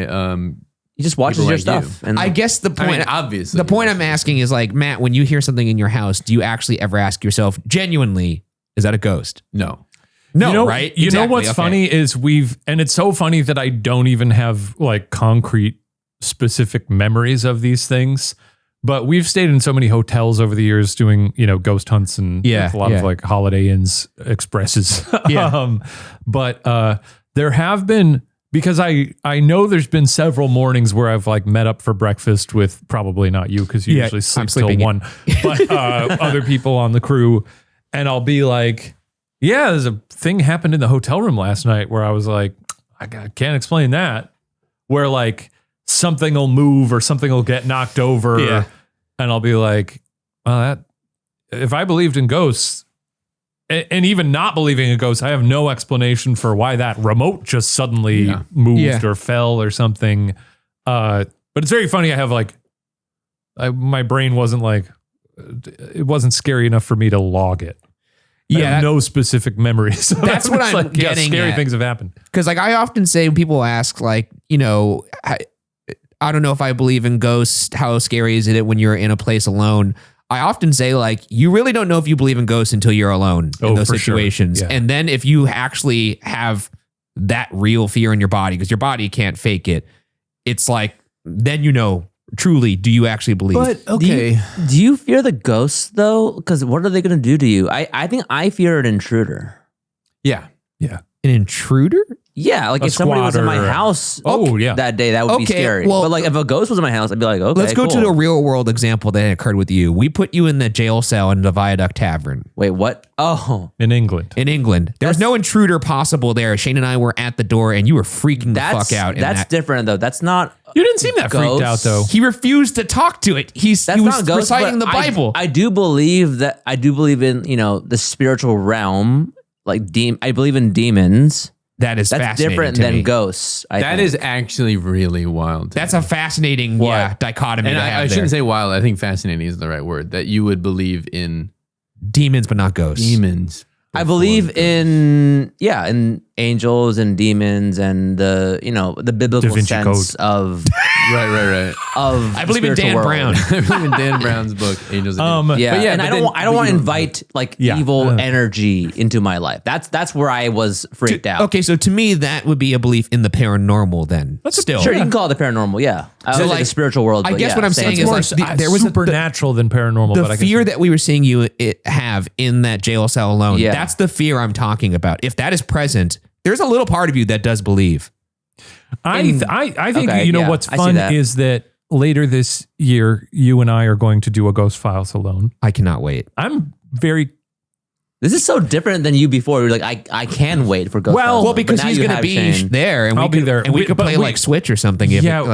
He just watches your stuff. And I guess the point, obviously, the point I'm asking is like, Matt, when you hear something in your house, do you actually ever ask yourself genuinely, is that a ghost? No. No, right? You know what's funny is and it's so funny that I don't even have like concrete specific memories of these things, but we've stayed in so many hotels over the years doing, ghost hunts and with a lot of like Holiday Inns Expresses. But there have been, because I know there's been several mornings where I've like met up for breakfast with, probably not you because you usually sleep till 1, but other people on the crew, and I'll be like, yeah, there's a thing happened in the hotel room last night where I was like, I can't explain that, where like something will move or something will get knocked over. Yeah. And I'll be like, well, if I believed in ghosts, and even not believing in ghosts, I have no explanation for why that remote just suddenly moved or fell or something. But it's very funny. I have like, my brain wasn't like, it wasn't scary enough for me to log it. I have no specific memories. So that's what I'm like, getting scary at. things have happened. Because like I often say when people ask like, I don't know if I believe in ghosts. How scary is it when you're in a place alone? I often say like, you really don't know if you believe in ghosts until you're alone in those situations. Sure. Yeah. And then if you actually have that real fear in your body, because your body can't fake it, it's like, then truly, do you actually believe? But okay. Do you fear the ghosts though? Because what are they going to do to you? I think I fear an intruder. Yeah. An intruder? Yeah, like if somebody was in my house that day, that would be scary. Well, but like if a ghost was in my house, I'd be like, okay, let's go to the real world example that occurred with you. We put you in the jail cell in the Viaduct Tavern. Wait, what? Oh. In England. There was no intruder possible there. Shane and I were at the door and you were freaking the fuck out. That's different though. That's not... You didn't seem that freaked out though. He refused to talk to it. He was reciting the Bible. I do believe in, the spiritual realm. Like I believe in demons. That's fascinating different than ghosts. That is actually really wild. That's a fascinating dichotomy. And I shouldn't say wild. I think fascinating is the right word. That you would believe in demons, but not ghosts. Demons. I believe in angels and demons and the biblical sense of right. I believe in Dan Brown. I believe in Dan Brown's book, Angels and Demons. And I don't want to invite evil energy into my life. That's where I was freaked out. Okay, so to me that would be a belief in the paranormal then. Sure, you can call it the paranormal, I was like the spiritual world. I guess what I'm saying is like there was supernatural than paranormal. The fear that we were seeing you have in that jail cell alone. Yeah. That's the fear I'm talking about. If that is present, there's a little part of you that does believe. I think what's fun is that later this year, you and I are going to do a Ghost Files alone. I cannot wait. This is so different than you before. You're like, I can wait for Ghost Files. Well, because he's going to be there, and I'll be there, and we could play like Switch or something. If no,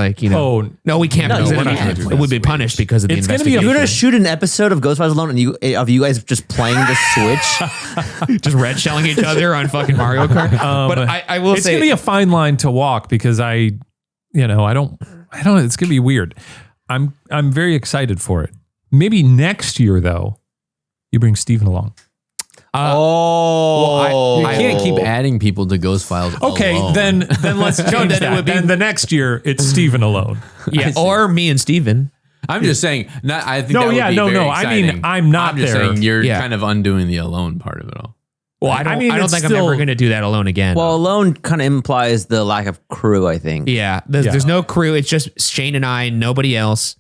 we can't. We're not going to do it. Would be punished because of the investigation. You're going to shoot an episode of Ghost Files alone, and of you guys just playing the Switch, just red shelling each other on fucking Mario Kart. But I will say it's going to be a fine line to walk because I don't. It's going to be weird. I'm very excited for it. Maybe next year though, you bring Steven along. You can't keep adding people to Ghost Files. Okay, alone. then let's change that. It would be then the next year it's Steven alone. Yeah, or me and Steven. I'm just saying. I think. No, that would be very exciting. I mean, I'm not I'm just there. saying you're kind of undoing the alone part of it all. Well, I don't think I'm ever going to do that alone again. Well, alone kind of implies the lack of crew, I think. Yeah, there's no crew. It's just Shane and I, nobody else.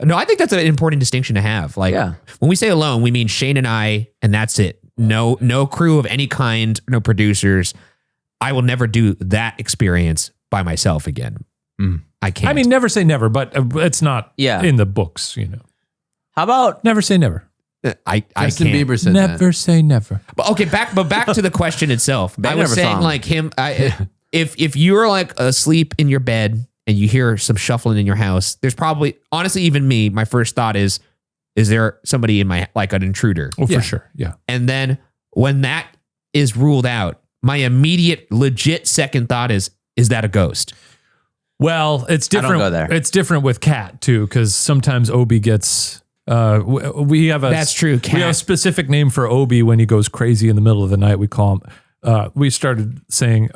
No, I think that's an important distinction to have. Like when we say alone, we mean Shane and I, and that's it. No crew of any kind, no producers. I will never do that experience by myself again. I can't. I mean, never say never, but it's not in the books, How about never say never? I Justin can't. Bieber said never say never. But okay, back to the question itself. I was saying like him. if you're like asleep in your bed and you hear some shuffling in your house, there's probably, honestly, even me, my first thought is there somebody in my, like an intruder? Oh, for sure. Yeah. And then when that is ruled out, my immediate legit second thought is that a ghost? Well, it's different. I don't go there. It's different with Cat too, because sometimes Obi gets. We have a That's true. We have a specific name for Obi when he goes crazy in the middle of the night. We call him. We started saying,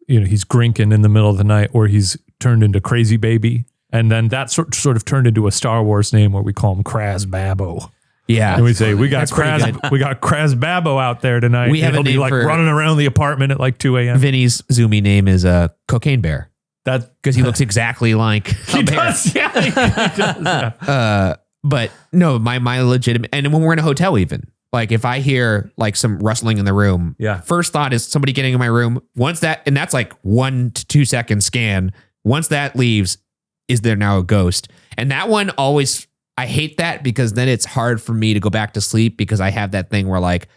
he's grinking in the middle of the night, or he's turned into Crazy Baby, and then that sort of turned into a Star Wars name where we call him Kraz Babbo. Yeah. And we say, we got Kraz Babbo out there tonight. We have and a he'll be name like for- running around the apartment at like 2 a.m. Vinny's Zoomy name is Cocaine Bear. That Because he looks exactly like he does, yeah. He does, yeah. But no, my legitimate, and when we're in a hotel, even like if I hear like some rustling in the room, first thought is somebody getting in my room. Once that, and that's like 1 to 2 second scan. Once that leaves, is there now a ghost? And that one always, I hate that because then it's hard for me to go back to sleep because I have that thing where like,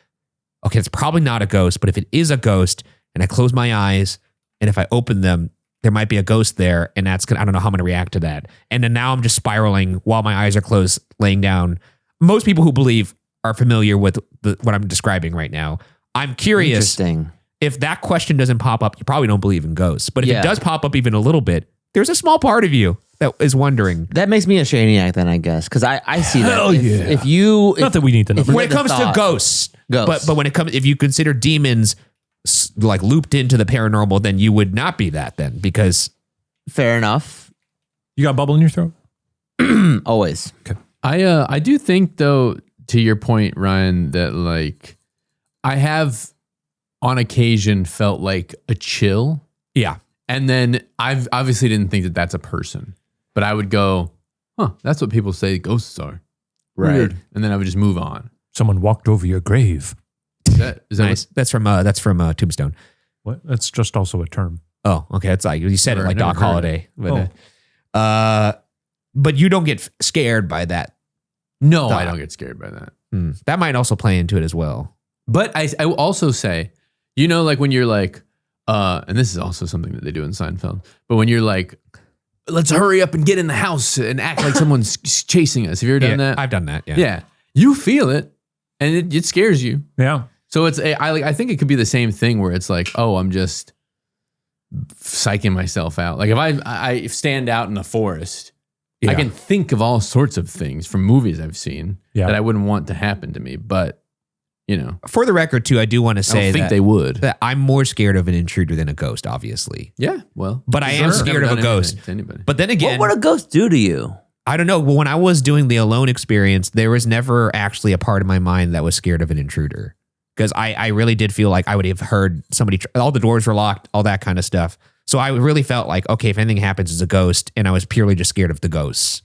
okay, it's probably not a ghost, but if it is a ghost and I close my eyes and if I open them, there might be a ghost there, and I don't know how I'm going to react to that. And then now I'm just spiraling while my eyes are closed, laying down. Most people who believe are familiar with what I'm describing right now. I'm curious if that question doesn't pop up, you probably don't believe in ghosts. But if it does pop up even a little bit, there's a small part of you that is wondering. That makes me a Shaniac then, I guess, because I see that. Hell yeah. If you... Not that we need to know. When it comes to ghosts. But when it comes, if you consider demons like looped into the paranormal, then you would not be that then, because fair enough. You got a bubble in your throat? Always. Okay. I do think though, to your point, Ryan, that like I have on occasion felt like a chill. Yeah. And then I've obviously didn't think that that's a person, but I would go, huh, that's what people say ghosts are. Right. Weird. And then I would just move on. Someone walked over your grave. Is that nice. That's from Tombstone. What? That's just also a term. Oh, okay. It's like you said it like Doc Holliday. But you don't get scared by that. No, I don't get scared by that. That might also play into it as well. But I will also say, like when you're like, and this is also something that they do in Seinfeld, but when you're like, let's hurry up and get in the house and act like someone's chasing us. Have you ever done that? I've done that. Yeah. Yeah. You feel it and it scares you. Yeah. So I think it could be the same thing where it's like, oh, I'm just psyching myself out. Like if I stand out in the forest, I can think of all sorts of things from movies I've seen that I wouldn't want to happen to me. But, for the record too, I do want to say they would. That I'm more scared of an intruder than a ghost, obviously. Yeah, well. But I am scared of a ghost. But then again, what would a ghost do to you? I don't know. Well, when I was doing the Alone experience, there was never actually a part of my mind that was scared of an intruder. Because I really did feel like I would have heard somebody, all the doors were locked, all that kind of stuff. So I really felt like, okay, if anything happens, it's a ghost. And I was purely just scared of the ghosts.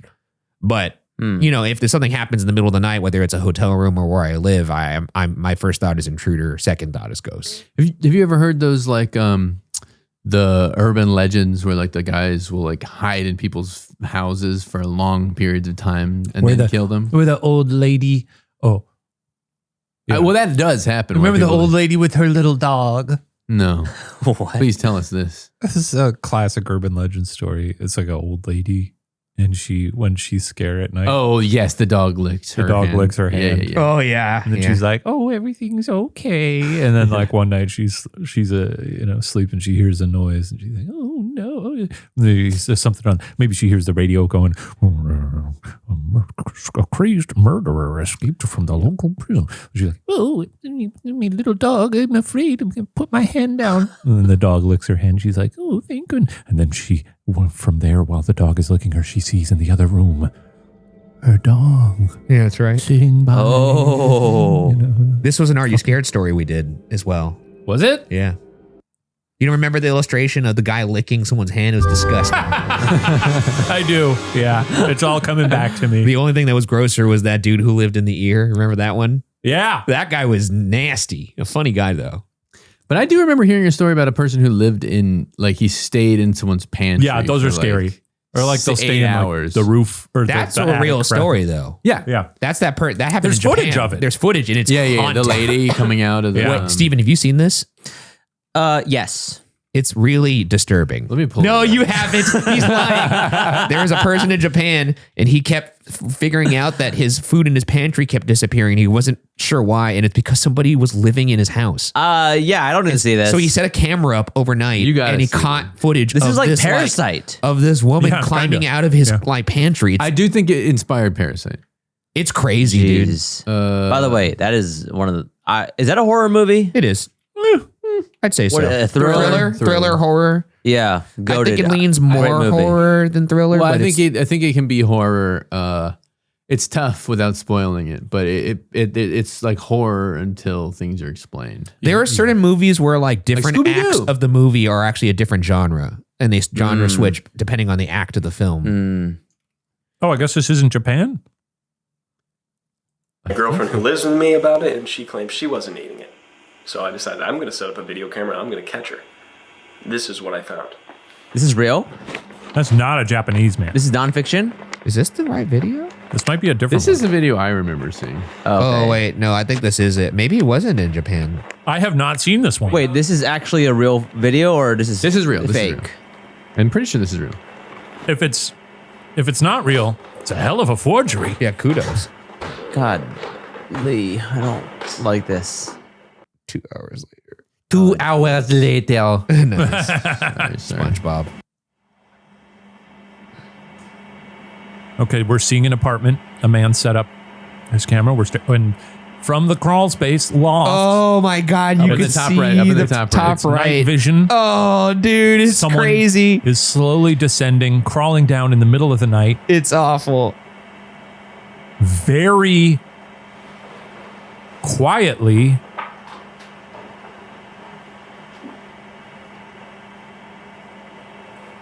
But, if there's something happens in the middle of the night, whether it's a hotel room or where I live, my first thought is intruder. Second thought is ghosts. Have you ever heard those like the urban legends where like the guys will like hide in people's houses for long periods of time and then kill them? Where the old lady... Oh. Yeah. Well, that does happen. Remember the old lady with her little dog? No. What? Please tell us this. This is a classic urban legend story. It's like an old lady, and when she's scared at night. Oh, yes, the dog licks her hand. Licks her hand. Yeah. Oh, yeah. And then she's like, "Oh, everything's okay." And then like one night she's asleep and she hears a noise and she's like, "Oh no!" There's something on. Maybe she hears the radio going, "A crazed murderer escaped from the local prison." She's like, "Oh, my little dog! I'm afraid. I'm gonna put my hand down." And then the dog licks her hand. She's like, "Oh, thank goodness." And then from there, while the dog is licking her, she sees in the other room her dog. Yeah, that's right. Sitting by. Oh. This was an Are You Scared story we did as well. Was it? Yeah. You don't remember the illustration of the guy licking someone's hand? It was disgusting. I do. Yeah. It's all coming back to me. The only thing that was grosser was that dude who lived in the ear. Remember that one? Yeah. That guy was nasty. A funny guy, though. But I do remember hearing a story about a person who lived in, like, he stayed in someone's pantry. Yeah, those are scary. Or like they'll stay in hours. the roof. Or that's the a real attic, story, though. Yeah. Yeah. That's that that happened. There's in Japan. footage of it. There's footage, and it's Yeah. haunting. The lady coming out of the... Yeah. Wait, Steven, have you seen this? Yes. It's really disturbing. Let me pull No, it up. you haven't. He's lying. There was a person in Japan, and he kept figuring out that his food in his pantry kept disappearing. He wasn't sure why, and it's because somebody was living in his house. Yeah, I don't need to see this. So he set a camera up overnight, You gotta and he see caught footage. This of is like this, Parasite. of this woman Yeah, climbing kinda. out of his Yeah. like pantry. It's, I do think it inspired Parasite. it's crazy, dude. Jeez. By Uh, the way, that is one of the. Is that a horror movie? It is. I'd say so. What, a thriller? Thriller, horror. Yeah, I think it leans Great more movie. horror than thriller. well, I but think it can be horror. It's tough without spoiling it, but it's like horror until things are explained. there are certain movies where like different Scooby-Doo. acts of the movie are actually a different genre, and they genre switch depending on the act of the film. Oh, I guess this isn't Japan. My girlfriend who lives with me about it, and she claims she wasn't eating it. So I decided I'm going to set up a video camera and I'm going to catch her. This is what I found. This is real. That's not a Japanese man. This is nonfiction. Is this the right video? This might be a different This one. is the video I remember seeing. Oh wait, no, I think this is it. Maybe it wasn't in Japan. I have not seen this one. Wait, this is actually a real video, or this is real. This is fake? real. I'm pretty sure this is real. If it's not real, it's a hell of a forgery. Yeah, kudos. God, Lee, I don't like this. 2 hours later. 2 hours later. Nice. Nice, sorry. SpongeBob. Okay, we're seeing an apartment. A man set up his camera. And from the crawl space loft, Oh my God, you in can the top see right, up in the the top right. night vision. Oh, dude, it's Someone crazy. is slowly descending, crawling down in the middle of the night. It's awful. Very quietly.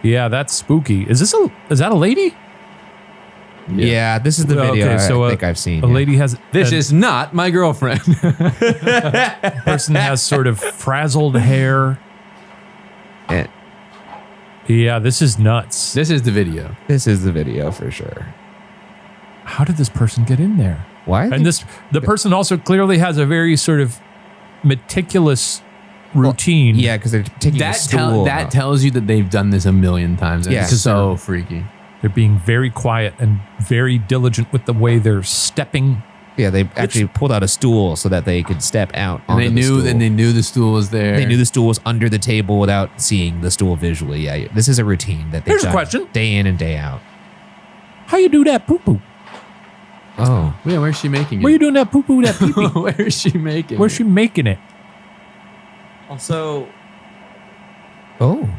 Yeah, that's spooky. Is that a lady? Yeah, this is the Well, video okay, so I think I've seen. A lady has This a is not my girlfriend. person has sort of frazzled hair. Yeah, Yeah, this is nuts. This is the video. this is the video for sure. How did this person get in there? Why? And the person also clearly has a very sort of meticulous routine. Yeah, because they're taking a stool. That tells you that they've done this a million times. And Yeah. It's so freaky. They're being very quiet and very diligent with the way they're stepping. Yeah, they actually pulled out a stool so that they could step out. And onto the stool. they knew the stool was there. They knew the stool was under the table without seeing the stool visually. Yeah, this is a routine that they've Here's a done question. day in and day out. How you do that poo-poo? Oh, Yeah, where's she making it? Where you doing that poo-poo, that pee-pee? Where is she making Where's it? she making it? Also, oh,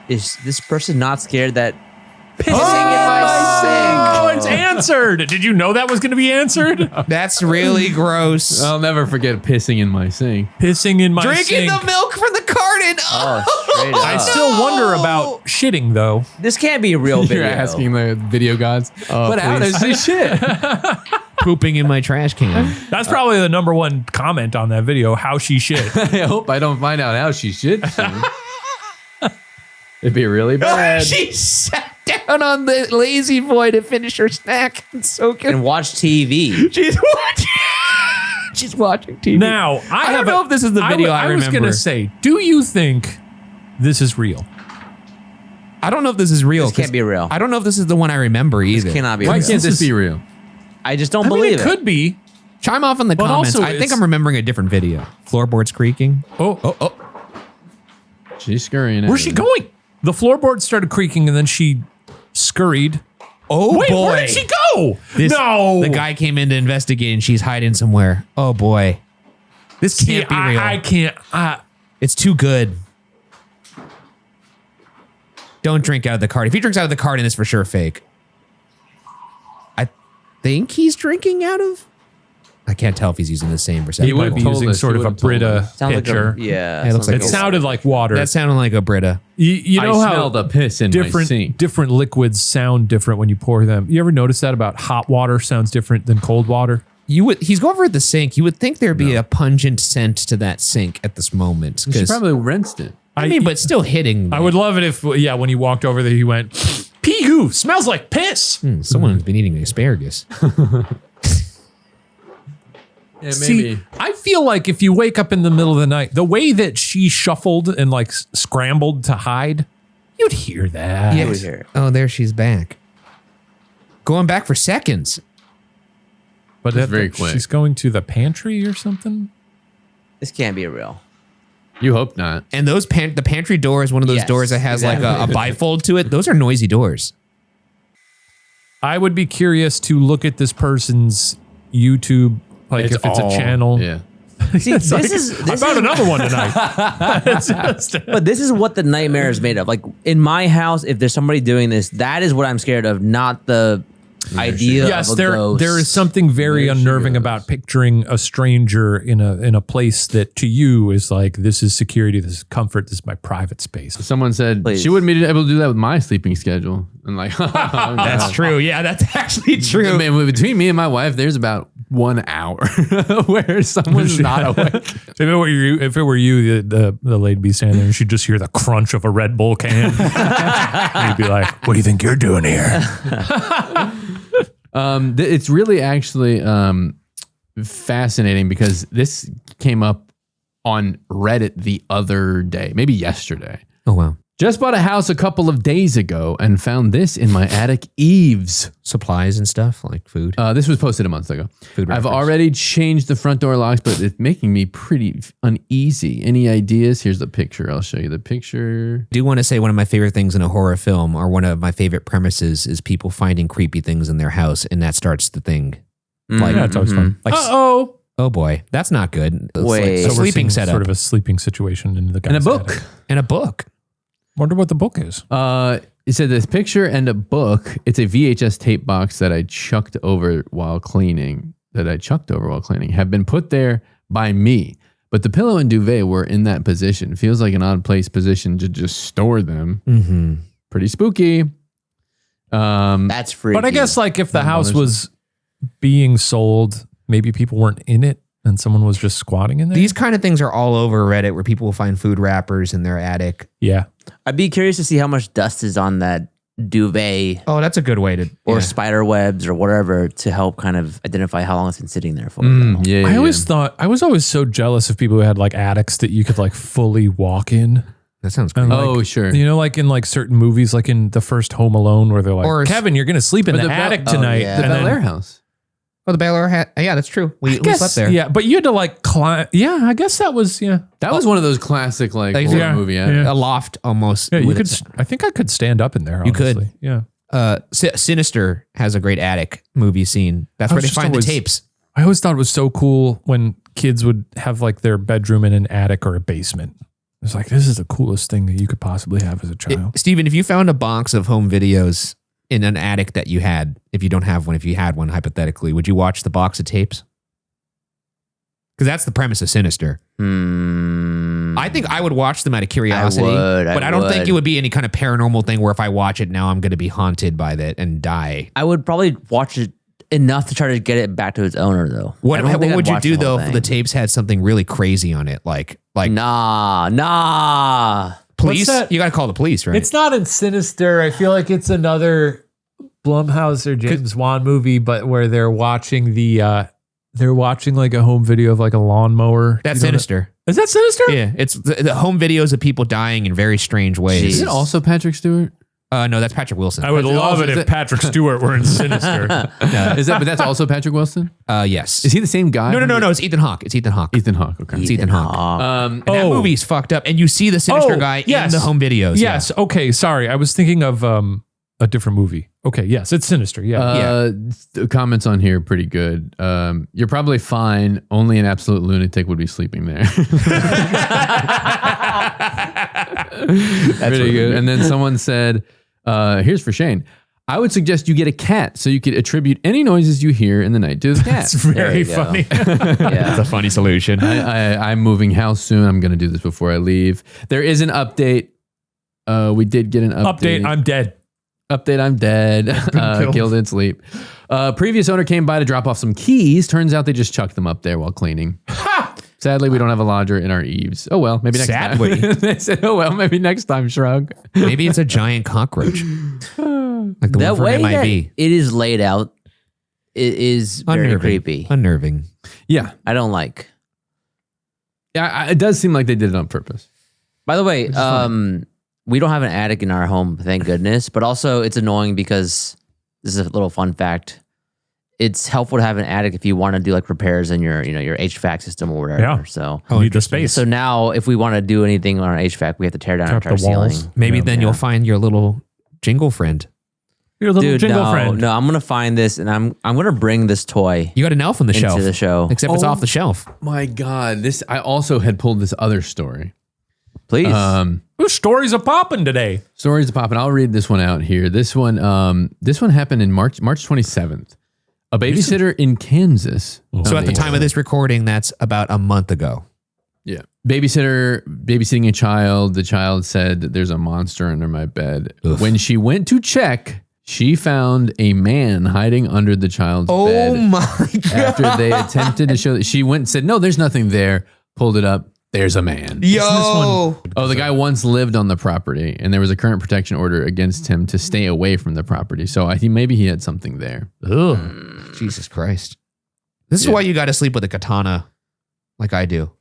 is this person not scared that pissing Oh, in it's my sink? answered. Did you know that was going to be answered? that's really gross. I'll never forget pissing in my sink. Pissing in my Drinking sink. the milk from the carton. Oh, straight I up. still wonder about shitting, though. This can't be a real video. You're asking the video gods. But how does she shit? Pooping in my trash can. That's probably the number one comment on that video, how she shit. I hope I don't find out how she shit soon. It'd be really bad. She sat down on the lazy boy to finish her snack. It's so good. And watch TV. She's watching. She's watching TV. Now, I don't know if this is the video I was remember. going to say, do you think this is real? I don't know if this is real. This can't be real. I don't know if this is the one I remember either. This cannot be Why real. can't this be real? I just don't I mean, believe it could be. Chime off in the But comments. also I think it's- I'm remembering a different video. Floorboards creaking. Oh, She's scurrying. where's she going? The floorboard started creaking and then she scurried. Oh Wait, boy. where did she go? This- No. The guy came in to investigate and she's hiding somewhere. Oh boy. This See, can't be real. I can't. It's too good. Don't drink out of the carton. If he drinks out of the carton, it's for sure fake. I think he's drinking out of. I can't tell if he's using the same receptacle. He might be told using us. sort He of a would've told Brita us. Sounds like pitcher. yeah. it looks sounds like It sounded like water. That sounded like a Brita. You know I how smelled a piss in my different sink. different liquids sound different when you pour them. You ever notice that about hot water sounds different than cold water? He's going over at the sink. You would think there'd be a pungent scent to that sink at this moment. She 'cause- probably rinsed it. I mean, but still hitting. I would love it if when he walked over there he went, "Pee-hoo, smells like piss." Someone's been eating asparagus. Yeah, See, maybe. I feel like if you wake up in the middle of the night, the way that she shuffled and like scrambled to hide, you'd hear that. Yeah, we hear it. Oh, there she's back. Going back for seconds. But That's very quick. She's going to the pantry or something. This can't be real. You hope not. And those the pantry door is one of those Yes, doors that has like exactly. a bifold to it. Those are noisy doors. I would be curious to look at this person's YouTube, like if it's a channel. Yeah. See, this is I found another one tonight. It's just- but this is what the nightmare is made of. Like in my house, if there's somebody doing this, that is what I'm scared of, not the idea yes, of a ghost. there is something very unnerving about picturing a stranger in a place that to you is like, this is security, this is comfort, this is my private space. Someone said Please. she wouldn't be able to do that with my sleeping schedule. And like, That's true. Yeah, that's actually true. Man, between me and my wife, there's about 1 hour where someone's not awake. If it were you, the lady'd be standing there and she'd just hear the crunch of a Red Bull can. And you'd be like, what do you think you're doing here? It's really actually fascinating because this came up on Reddit the other day, maybe yesterday. Oh, wow. Just bought a house a couple of days ago and found this in my attic eaves. Supplies and stuff like food. This was posted a month ago. Food I've wrappers. already changed the front door locks, but it's making me pretty uneasy. Any ideas? Here's the picture. I'll show you the picture. I do want to say one of my favorite things in a horror film, or one of my favorite premises, is people finding creepy things in their house, and that starts the thing. Like, Yeah, it's always fun. like, Uh-oh. oh boy, that's not good. It's Wait. like So a we're sleeping seeing setup sort of a sleeping situation in the guy's And a book. attic. and a book. Wonder what the book is. It said this picture and a book. It's a VHS tape box that I chucked over while cleaning. Have been put there by me. But the pillow and duvet were in that position. Feels like an odd place position to just store them. Mm-hmm. Pretty spooky. That's freaky. But I guess like if the house was being sold, maybe people weren't in it and someone was just squatting in there. These kind of things are all over Reddit, where people will find food wrappers in their attic. Yeah. I'd be curious to see how much dust is on that duvet Oh, that's a good way to. or yeah. spider webs or whatever to help kind of identify how long it's been sitting there for. though. Yeah, I was always so jealous of people who had like attics that you could like fully walk in. That sounds And, great. like, Oh, sure. You know, like in like certain movies, like in the first Home Alone, where they're like, Or- Kevin, you're going to sleep in But the the attic Bel- oh, tonight. yeah. The And Bel Air then- house. Oh, the Baylor hat. Yeah, that's true. We Guess- slept there. Yeah, but you had to like climb. Yeah, I guess that was, yeah. That was one of those classic like Like, horror yeah, movie. yeah. A loft almost. Yeah, you with could. its- I think I could stand up in there. You could. honestly. Yeah. Sinister has a great attic movie scene. That's I where was they just find always- the tapes. I always thought it was so cool when kids would have like their bedroom in an attic or a basement. It's like, this is the coolest thing that you could possibly have as a child. Steven, if you found a box of home videos in an attic that you had, if you don't have one, if you had one hypothetically, would you watch the box of tapes? Because that's the premise of Sinister. I think I would watch them out of curiosity, but I don't think it would be any kind of paranormal thing where if I watch it now, I'm going to be haunted by that and die. I would probably watch it enough to try to get it back to its owner, though. What I don't think I'd would you watch do the whole though if thing. the tapes had something really crazy on it, like Nah. police? What's that? You got to call the police, right? It's not in Sinister. I feel like it's another Blumhouse or James Wan movie, but where they're watching they're watching like a home video of like a lawnmower. That's You know Sinister. Is that Sinister? Yeah, it's the home videos of people dying in very strange ways. Is it also Patrick Stewart? No, that's Patrick Wilson. I would Is it love also- it is if it- Patrick Stewart were in Sinister. But that's also Patrick Wilson? Yes. Is he the same guy? No. It's Ethan Hawke. It's Ethan Hawke. Ethan Hawke. Okay. It's Ethan Hawke. Um, And that movie's fucked up. And you see the Sinister guy in the home videos. Yes. Okay. Sorry. I was thinking of a different movie. Okay. Yes. It's Sinister. Yeah. The comments on here are pretty good. You're probably fine. Only an absolute lunatic would be sleeping there. That's pretty good. And then someone said, here's for Shane. I would suggest you get a cat so you could attribute any noises you hear in the night to the cat. It's very There you go. funny. That's a funny solution. I'm moving house soon. I'm going to do this before I leave. There is an update. We did get an update. I'm dead. Update, I'm dead. Killed in sleep. Previous owner came by to drop off some keys. Turns out they just chucked them up there while cleaning. Sadly, we don't have a lodger in our eaves. Oh well, maybe next Sadly. time. They said, oh well, maybe next time, shrug. Maybe it's a giant cockroach. Like the That one from way that MIB. it is laid out, it is very Unnerving. creepy. Unnerving. Yeah. I don't like. Yeah, it does seem like they did it on purpose. By the way, we don't have an attic in our home, thank goodness. But also, it's annoying because this is a little fun fact. It's helpful to have an attic if you want to do like repairs in your HVAC system or whatever. Yeah. So you need the space. So now, if we want to do anything on our HVAC, we have to tear down our entire ceiling. Maybe then you'll find your little jingle friend. Your little jingle friend. No, I'm gonna find this and I'm gonna bring this toy. You got an elf on the shelf. Into the show. Except it's off the shelf. My God, I also had pulled this other story. Please. Whose stories are popping today? Stories are popping. I'll read this one out here. This one happened in March 27th. A babysitter in Kansas. So at the time of this recording, that's about a month ago. Yeah. Babysitter babysitting a child. The child said that there's a monster under my bed. Oof. When she went to check, she found a man hiding under the child's bed. Oh my God. After they attempted to show that, she went and said, no, there's nothing there. Pulled it up. There's a man. Yo. Oh, the guy once lived on the property and there was a current protection order against him to stay away from the property. So maybe he had something there. Ugh. Jesus Christ. This is why you got to sleep with a katana like I do.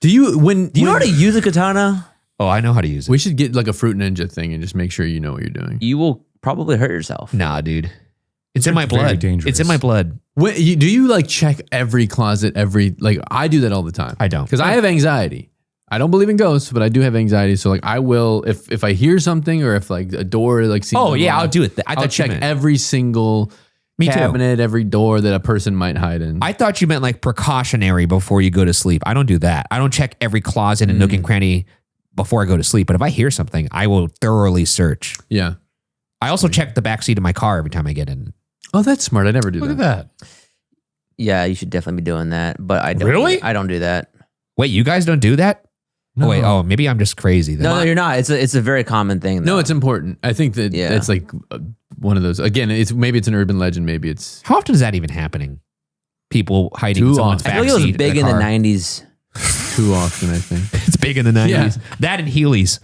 Do you know how to use a katana? Oh, I know how to use it. We should get like a Fruit Ninja thing and just make sure you know what you're doing. You will probably hurt yourself. Nah, dude. It's in my blood. Dangerous. It's in my blood. Do you like check every closet, I do that all the time. I don't. Because I have anxiety. I don't believe in ghosts, but I do have anxiety. So like I will, if I hear something or if like a door like seems I'll do it. I'll check every single cabinet, every door that a person might hide in. I thought you meant like precautionary before you go to sleep. I don't do that. I don't check every closet and nook and cranny before I go to sleep. But if I hear something, I will thoroughly search. Yeah. I also check the backseat of my car every time I get in. Oh, that's smart. I never do Look at that. that. Yeah, you should definitely be doing that. But I don't. Really? I don't do that. Wait, you guys don't do that? No. Oh, wait. Oh, maybe I'm just crazy then. No, you're not. It's a very common thing. Though. No, it's important. I think that it's like one of those. Again, maybe it's an urban legend. Maybe it's How often is that even happening? People hiding Too in someone's often. backseat. I feel like it was big in the car. 90s. too often, I think. It's big in the 90s. Yeah. That and Heelys.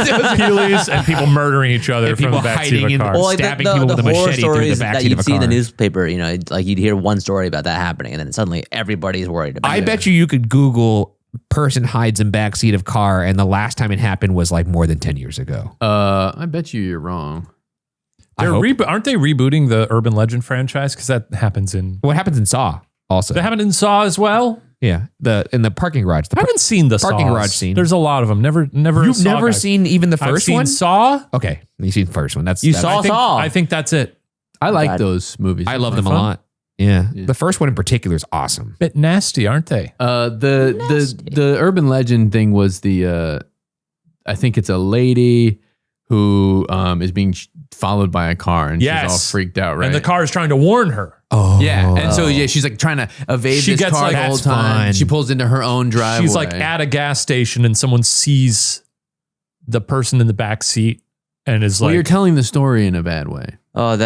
Heelys and people murdering each other And from the people backseat of hiding a in car. the- stabbing people with a horror machete through the stories backseat that of you'd a see in the car. newspaper, like you'd hear one story about that happening, and then suddenly everybody's worried about it. I bet you could Google person hides in backseat of car, and the last time it happened was like more than 10 years ago. I bet you're wrong. Aren't they rebooting the Urban Legend franchise? Because that happens in. What happens in Saw also? They haven't in Saw as well. Yeah, in the parking garage. I haven't seen the parking Saws. garage scene. There's a lot of them. Never. You've Saw never guy. seen even the I've first seen one? Saw. Okay, you've seen the first one. That's saw Saw. I think that's it. I like God. those movies. I love They're them a fun. lot. Yeah. The first one in particular is awesome. Bit nasty, aren't they? The urban legend thing was I think it's a lady who is being followed by a car and she's all freaked out, right? And the car is trying to warn her. Oh, yeah, and so she's like trying to evade She this gets car like- the whole That's time. fun. She pulls into her own driveway. She's like at a gas station and someone sees the person in the back seat and is well, like, you're telling the story in a bad way. Oh,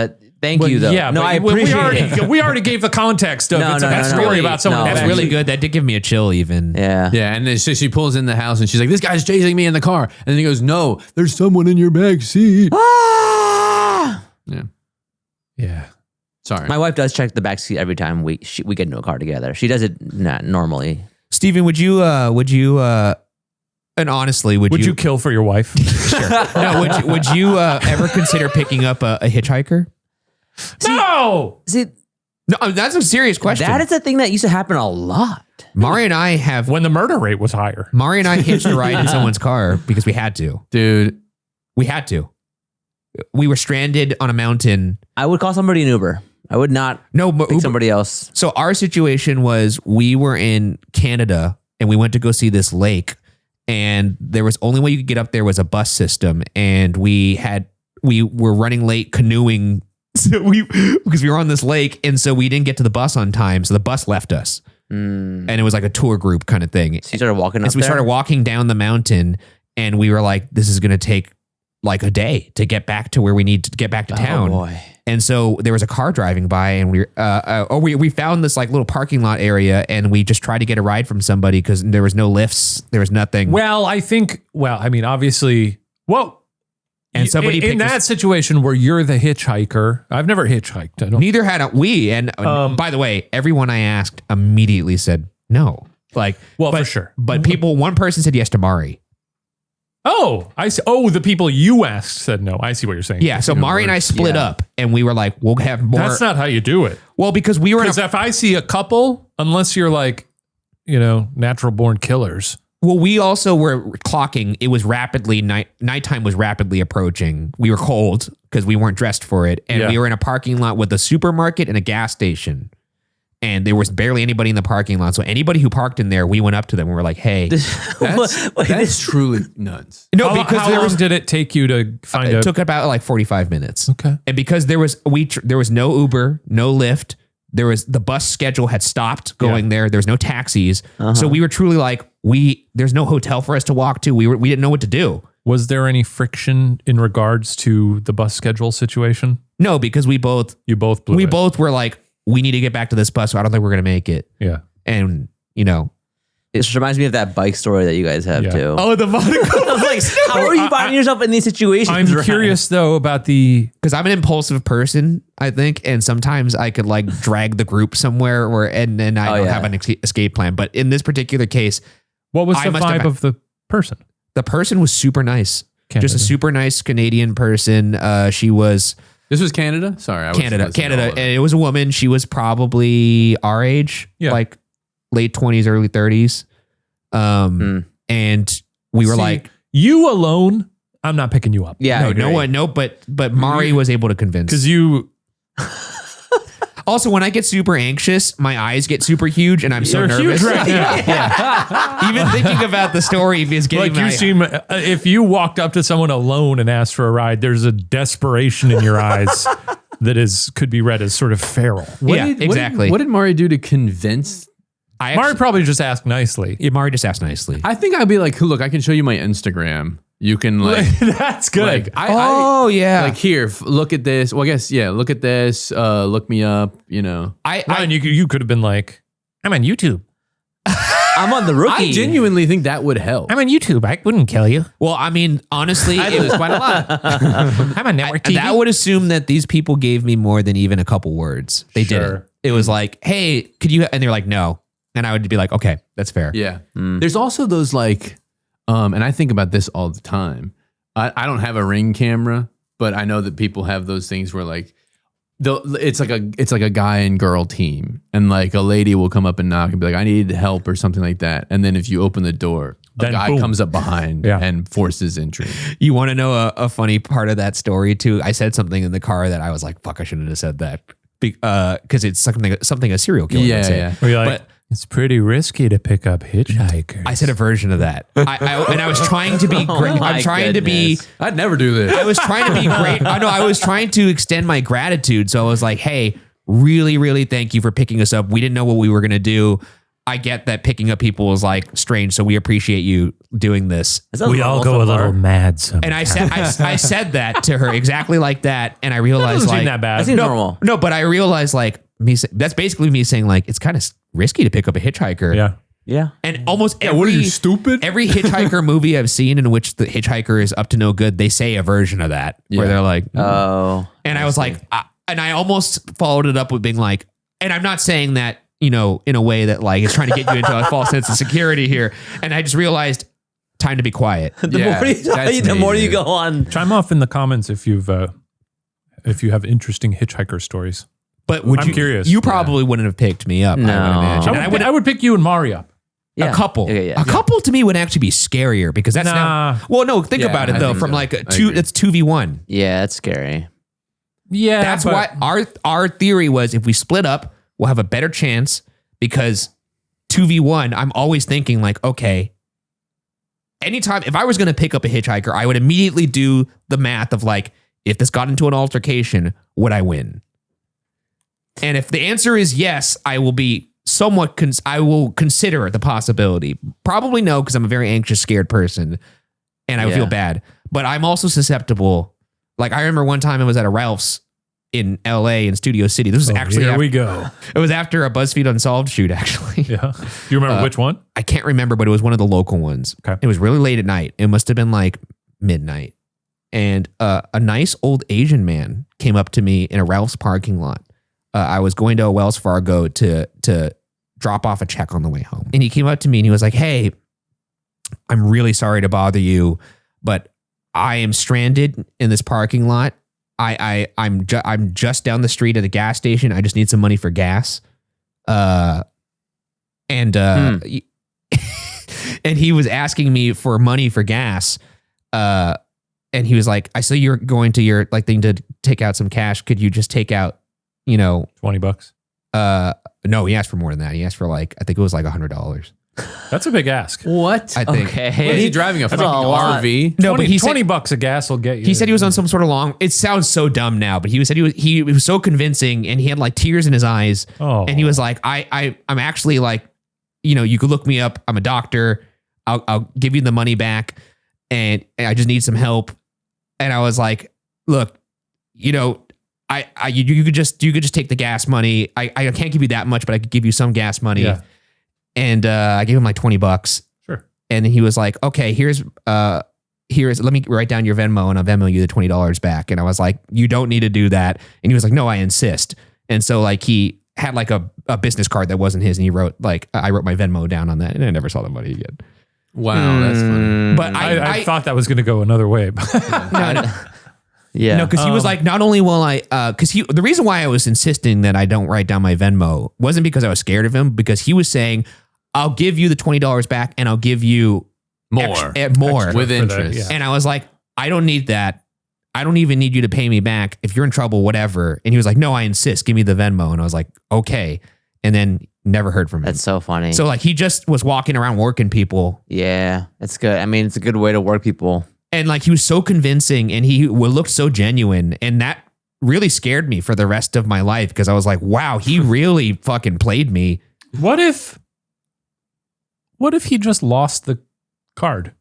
thank Well, you though. Yeah, no, but I appreciate it. we already gave the context of No, it's no, a no, story no. about someone. No. in the That's back really seat. good. That did give me a chill even. Yeah. Yeah, and then she pulls in the house and she's like, "This guy's chasing me in the car," and then he goes, "No, there's someone in your back seat." Ah! Yeah, Yeah. sorry. My wife does check the back seat every time we get into a car together. She does it not normally. Steven, would you and honestly, would Would you kill for your wife? no, would you ever consider picking up a hitchhiker? No. See, No, that's a serious question. that is a thing that used to happen a lot. Mari and I have When the murder rate was higher. Mari and I hitched a ride in someone's car because we had to. Dude, We had to. We were stranded on a mountain. I would call somebody an Uber. I would not No, but pick somebody else. So our situation was we were in Canada and we went to go see this lake, and there was only way you could get up there was a bus system, and we were running late canoeing because we were on this lake, and so we didn't get to the bus on time, so the bus left us. And it was like a tour group kind of thing. So you started walking up And so we there? started walking down the mountain, and we were like, this is going to take like a day to get back to where we need to get back to town. Oh boy. And so there was a car driving by, and we found this like little parking lot area, and we just tried to get a ride from somebody because there was no lifts, there was nothing. Well, I mean, obviously, whoa. And somebody in picked that situation where you're the hitchhiker. I've never hitchhiked. I don't. Neither had we. And by the way, everyone I asked immediately said no. Like, well, for sure. But one person said yes to Mari. Oh, I see. Oh, the people you asked said no. I see what you're saying. Yeah. So Mari and I split up, and we were like, we'll have more. That's not how you do it. Well, because we were. Because if I see a couple, unless you're like, natural born killers. Well, we also were clocking. It was rapidly nighttime was rapidly approaching. We were cold because we weren't dressed for it, and we were in a parking lot with a supermarket and a gas station, and there was barely anybody in the parking lot. So anybody who parked in there, we went up to them and we're like, "Hey, that's truly nuts." No, because how long did it take you to find? It took about like 45 minutes. Okay, and because there was no Uber, no Lyft. The bus schedule had stopped going there. There was no taxis. So we were truly like, there's no hotel for us to walk to. We didn't know what to do. Was there any friction in regards to the bus schedule situation? No, because you both were like, we need to get back to this bus. So I don't think we're going to make it. Yeah. And, it just reminds me of that bike story that you guys have too. Oh, the monocle. I was like, how are you finding yourself in these situations? I'm curious though about because I'm an impulsive person, I think, and sometimes I could like drag the group somewhere and then I don't have an escape plan. But in this particular case, what was the vibe of the person? The person was super nice. Canada. Just a super nice Canadian person. She was. This was Canada? Sorry. Canada. And it was a woman. She was probably our age, like late 20s, early 30s. And we were like, you alone, I'm not picking you up. Yeah. No one, but Mari was able to convince. Because you. Also, when I get super anxious, my eyes get super huge and I'm so nervous. Huge right now. Even thinking about the story is getting like you seem, if you walked up to someone alone and asked for a ride, there's a desperation in your eyes that could be read as sort of feral. Exactly. What did Mari do to convince? Mari probably just asked nicely. Yeah, Mari just asked nicely. I think I'd be like, look, I can show you my Instagram. You can that's good. Like here, look at this. Well, I guess, look at this. Look me up, And you could have been like, I'm on YouTube. I'm on the Rookie. I genuinely think that would help. I'm on YouTube. I wouldn't kill you. Well, I mean, honestly, it was quite a lot. I'm on network TV. That would assume that these people gave me more than even a couple words. They didn't. It was like, hey, could you? And they're like, no. And I would be like, okay, that's fair. Yeah. There's also those like, and I think about this all the time. I don't have a Ring camera, but I know that people have those things where like, it's like a guy and girl team, and like a lady will come up and knock and be like, I need help or something like that. And then if you open the door, a guy comes up behind and forces entry. You want to know a funny part of that story too? I said something in the car that I was like, fuck, I shouldn't have said that. Because it's something a serial killer would say. Yeah. Were you like, it's pretty risky to pick up hitchhikers. I said a version of that. And I was trying to be great. I'm trying to be. I'd never do this. I was trying to be great. I was trying to extend my gratitude. So I was like, hey, really, really thank you for picking us up. We didn't know what we were going to do. I get that picking up people is like strange. So we appreciate you doing this. We all go a little mad sometimes. And I said that to her exactly like that. And I realized that that bad. That seems normal. No, but I realized like that's basically me saying like, it's kind of risky to pick up a hitchhiker. Yeah. Yeah. And almost what are you, stupid? Every hitchhiker movie I've seen in which the hitchhiker is up to no good, they say a version of that where they're like, oh. And I was like, and I almost followed it up with being like, and I'm not saying that, in a way that like is trying to get you into a false sense of security here. And I just realized time to be quiet. The more you go on. Chime off in the comments if you have interesting hitchhiker stories. But I'm curious. You probably wouldn't have picked me up. No. I would imagine. I would pick you and Mari up. Yeah. A couple. A couple to me would actually be scarier because that's think about it though. From like it's 2v1. Yeah, that's scary. Yeah. That's why our theory was if we split up, we'll have a better chance because 2v1, I'm always thinking like, okay, anytime, if I was going to pick up a hitchhiker, I would immediately do the math of like, if this got into an altercation, would I win? And if the answer is yes, I will be I will consider the possibility. Probably no, because I'm a very anxious, scared person and I would feel bad. But I'm also susceptible. Like I remember one time I was at a Ralph's in LA in Studio City. This was actually here we go. It was after a BuzzFeed Unsolved shoot, actually. Yeah. Do you remember which one? I can't remember, but it was one of the local ones. Okay. It was really late at night. It must have been like midnight. and a nice old Asian man came up to me in a Ralph's parking lot. I was going to a Wells Fargo to drop off a check on the way home. And he came up to me and he was like, hey, I'm really sorry to bother you, but I am stranded in this parking lot. I'm just down the street at a gas station. I just need some money for gas. And he was asking me for money for gas. And he was like, I saw you're going to your thing to take out some cash. Could you just take out, $20? No, he asked for more than that. He asked for I think it was like $100. That's a big ask. What? I think. Okay. What, is he driving a fucking RV? No, but he said, $20 a gas will get you. He said he was on some sort of long. It sounds so dumb now, but he said he was so convincing, and he had like tears in his eyes. Oh. And he was like, I'm actually like, you could look me up. I'm a doctor. I'll give you the money back, and I just need some help. And I was like, look, you could just take the gas money. I can't give you that much, but I could give you some gas money. Yeah. And I gave him like $20. Sure. And then he was like, okay, here's let me write down your Venmo and I'll Venmo you the $20 back. And I was like, you don't need to do that. And he was like, no, I insist. And so like he had like a business card that wasn't his, and he wrote I wrote my Venmo down on that, and I never saw the money again. Wow, that's funny. But I thought that was going to go another way. Yeah. No, because he was like, not only will I, the reason why I was insisting that I don't write down my Venmo wasn't because I was scared of him, because he was saying, I'll give you the $20 back and I'll give you More with with interest. Yeah. And I was like, I don't need that. I don't even need you to pay me back. If you're in trouble, whatever. And he was like, no, I insist. Give me the Venmo. And I was like, okay. And then never heard from him. That's so funny. So like he just was walking around working people. Yeah, it's good. I mean, it's a good way to work people. And like he was so convincing, and he looked so genuine, and that really scared me for the rest of my life, because I was like, wow, he really fucking played me. What if he just lost the card?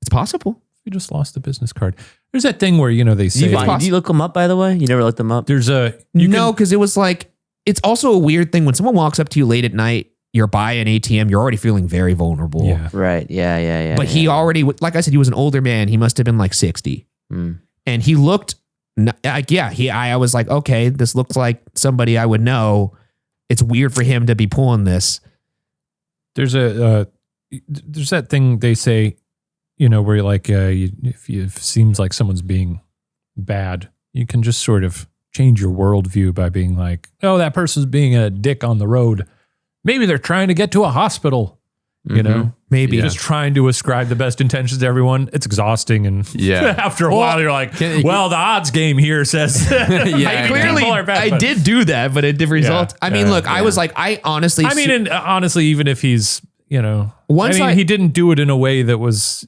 It's possible. He just lost the business card. There's that thing where, they say, Do you look them up, by the way? You never looked them up? there's No, because it was like, it's also a weird thing when someone walks up to you late at night, you're by an ATM, you're already feeling very vulnerable. Yeah. Right. Yeah. But he already, like I said, he was an older man. He must have been like 60. Mm. And he looked like, I was like, okay, this looks like somebody I would know. It's weird for him to be pulling this. There's there's that thing they say, where you're like, if it seems like someone's being bad, you can just sort of change your worldview by being like, oh, that person's being a dick on the road. Maybe they're trying to get to a hospital, Maybe. Just trying to ascribe the best intentions to everyone. It's exhausting. And after a while, you're like, the odds game here says, I did do that, but it did result. I mean, look, I was like, I honestly, and honestly, even if he's, once he didn't do it in a way that was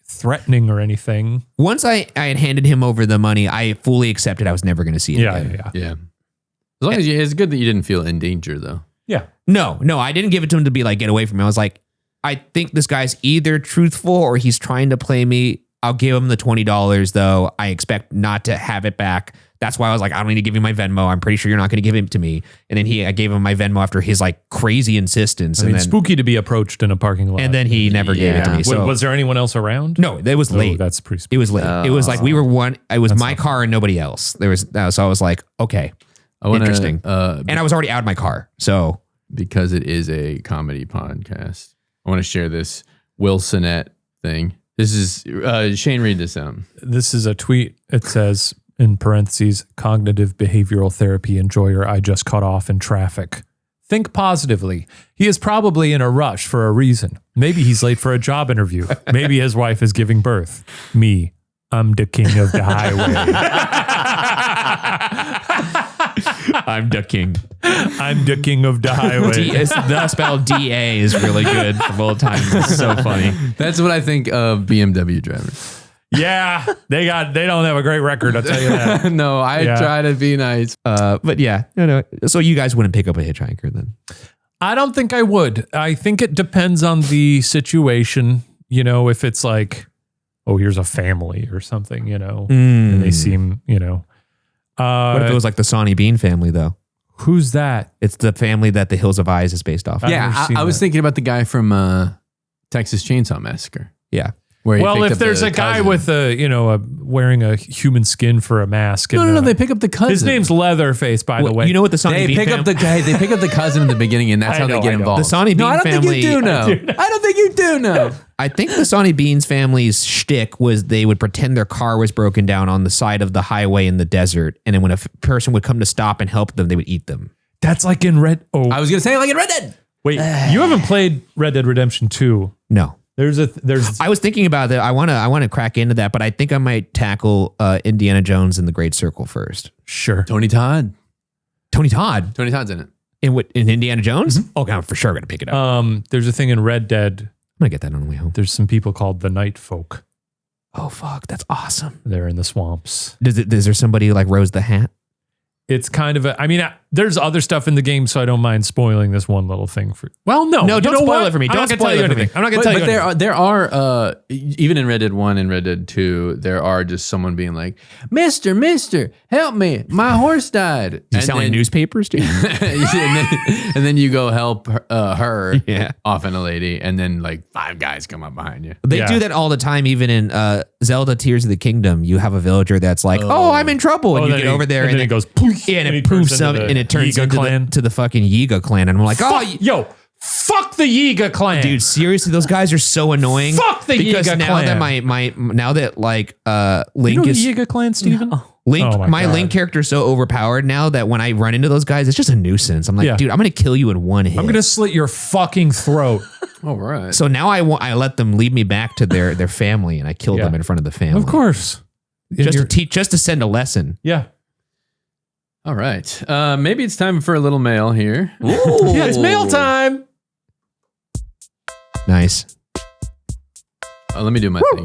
threatening or anything. Once I had handed him over the money, I fully accepted I was never going to see it again. Yeah. As long as it's good that you didn't feel in danger, though. Yeah. No, I didn't give it to him to be like, get away from me. I was like, I think this guy's either truthful or he's trying to play me. I'll give him the $20 though. I expect not to have it back. That's why I was like, I don't need to give you my Venmo. I'm pretty sure you're not going to give it to me. And then I gave him my Venmo after his like crazy insistence. I mean, spooky to be approached in a parking lot. And then he never gave it to me. So was there anyone else around? No, it was late. That's pretty spooky. It was late. It was like we were one. It was my car and nobody else. There was so I was like, okay, interesting. And I was already out of my car. So because it is a comedy podcast, I want to share this Wilsonette thing. This is Shane. Read this out. This is a tweet. It says in parentheses, cognitive behavioral therapy enjoyer I just cut off in traffic. Think positively. He is probably in a rush for a reason. Maybe he's late for a job interview. Maybe his wife is giving birth. Me, I'm the king of the highway. I'm the king. I'm the king of the highway. The spell DA is really good from old times. It's so funny. That's what I think of BMW drivers. Yeah, they don't have a great record, I'll tell you that. No, I try to be nice. But yeah, no. So you guys wouldn't pick up a hitchhiker then? I don't think I would. I think it depends on the situation. If it's like, oh, here's a family or something, and they seem, what if it was like the Sonny Bean family though? Who's that? It's the family that The Hills of Eyes is based off of. Yeah, I was thinking about the guy from Texas Chainsaw Massacre. Yeah. Where you Well, picked if up there's the a guy cousin. with wearing a human skin for a mask. No, they pick up the cousin. His name's Leatherface, by the way. You know what the Sonny They Bean pick up family? they pick up the cousin in the beginning, and that's I how know, they get I know. involved. The Sonny Bean no, I don't family. think you do know. I don't think you do know. I think the Sonny Beans family's shtick was they would pretend their car was broken down on the side of the highway in the desert, and then when a person would come to stop and help them, they would eat them. That's like in Red. Oh, I was gonna say like in Red Dead. wait, you haven't played Red Dead Redemption 2. No. There's. I was thinking about that. I want to crack into that, but I think I might tackle Indiana Jones and the Great Circle first. Sure. Tony Todd. Tony Todd's in it. in Indiana Jones? Okay, I'm for sure gonna pick it up. There's a thing in Red Dead. I'm gonna get that on the way home. There's some people called the Night Folk. Oh fuck, that's awesome. They're in the swamps. Is there somebody like Rose the Hat? It's kind of there's other stuff in the game, so I don't mind spoiling this one little thing for. Well, no, No, you don't know spoil what? it for me. I'm Don't not gonna spoil tell you it for me. anything. I'm not gonna tell you anything. But there are even in Red Dead 1 and Red Dead 2, there are just someone being like, Mister, help me, my horse died. You selling newspapers, dude? and then you go help her, Yeah. often a lady, and then like 5 guys come up behind you. They Yeah. do that all the time. Even in Zelda Tears of the Kingdom, you have a villager that's like, "Oh, I'm in trouble," and you then get over there, and then it goes poof, yeah, and he it turns proves into some, the and it turns Yiga into clan. to the fucking Yiga clan, and I'm like, "Oh, Fuck the Yiga clan, dude, seriously, those guys are so annoying." Fuck the because Yiga now clan. that now that like You Link know is the Yiga clan, Steven? Link, Oh my God. Link character is so overpowered now that when I run into those guys, it's just a nuisance. I'm like, Yeah. dude, I'm gonna kill you in one hit. I'm gonna slit your fucking throat. All right. So now I let them lead me back to their family, and I kill Yeah. them in front of the family. Of course, just to send a lesson. Yeah. All right. Maybe it's time for a little mail here. Yeah, it's mail time. Nice. Let me do my thing.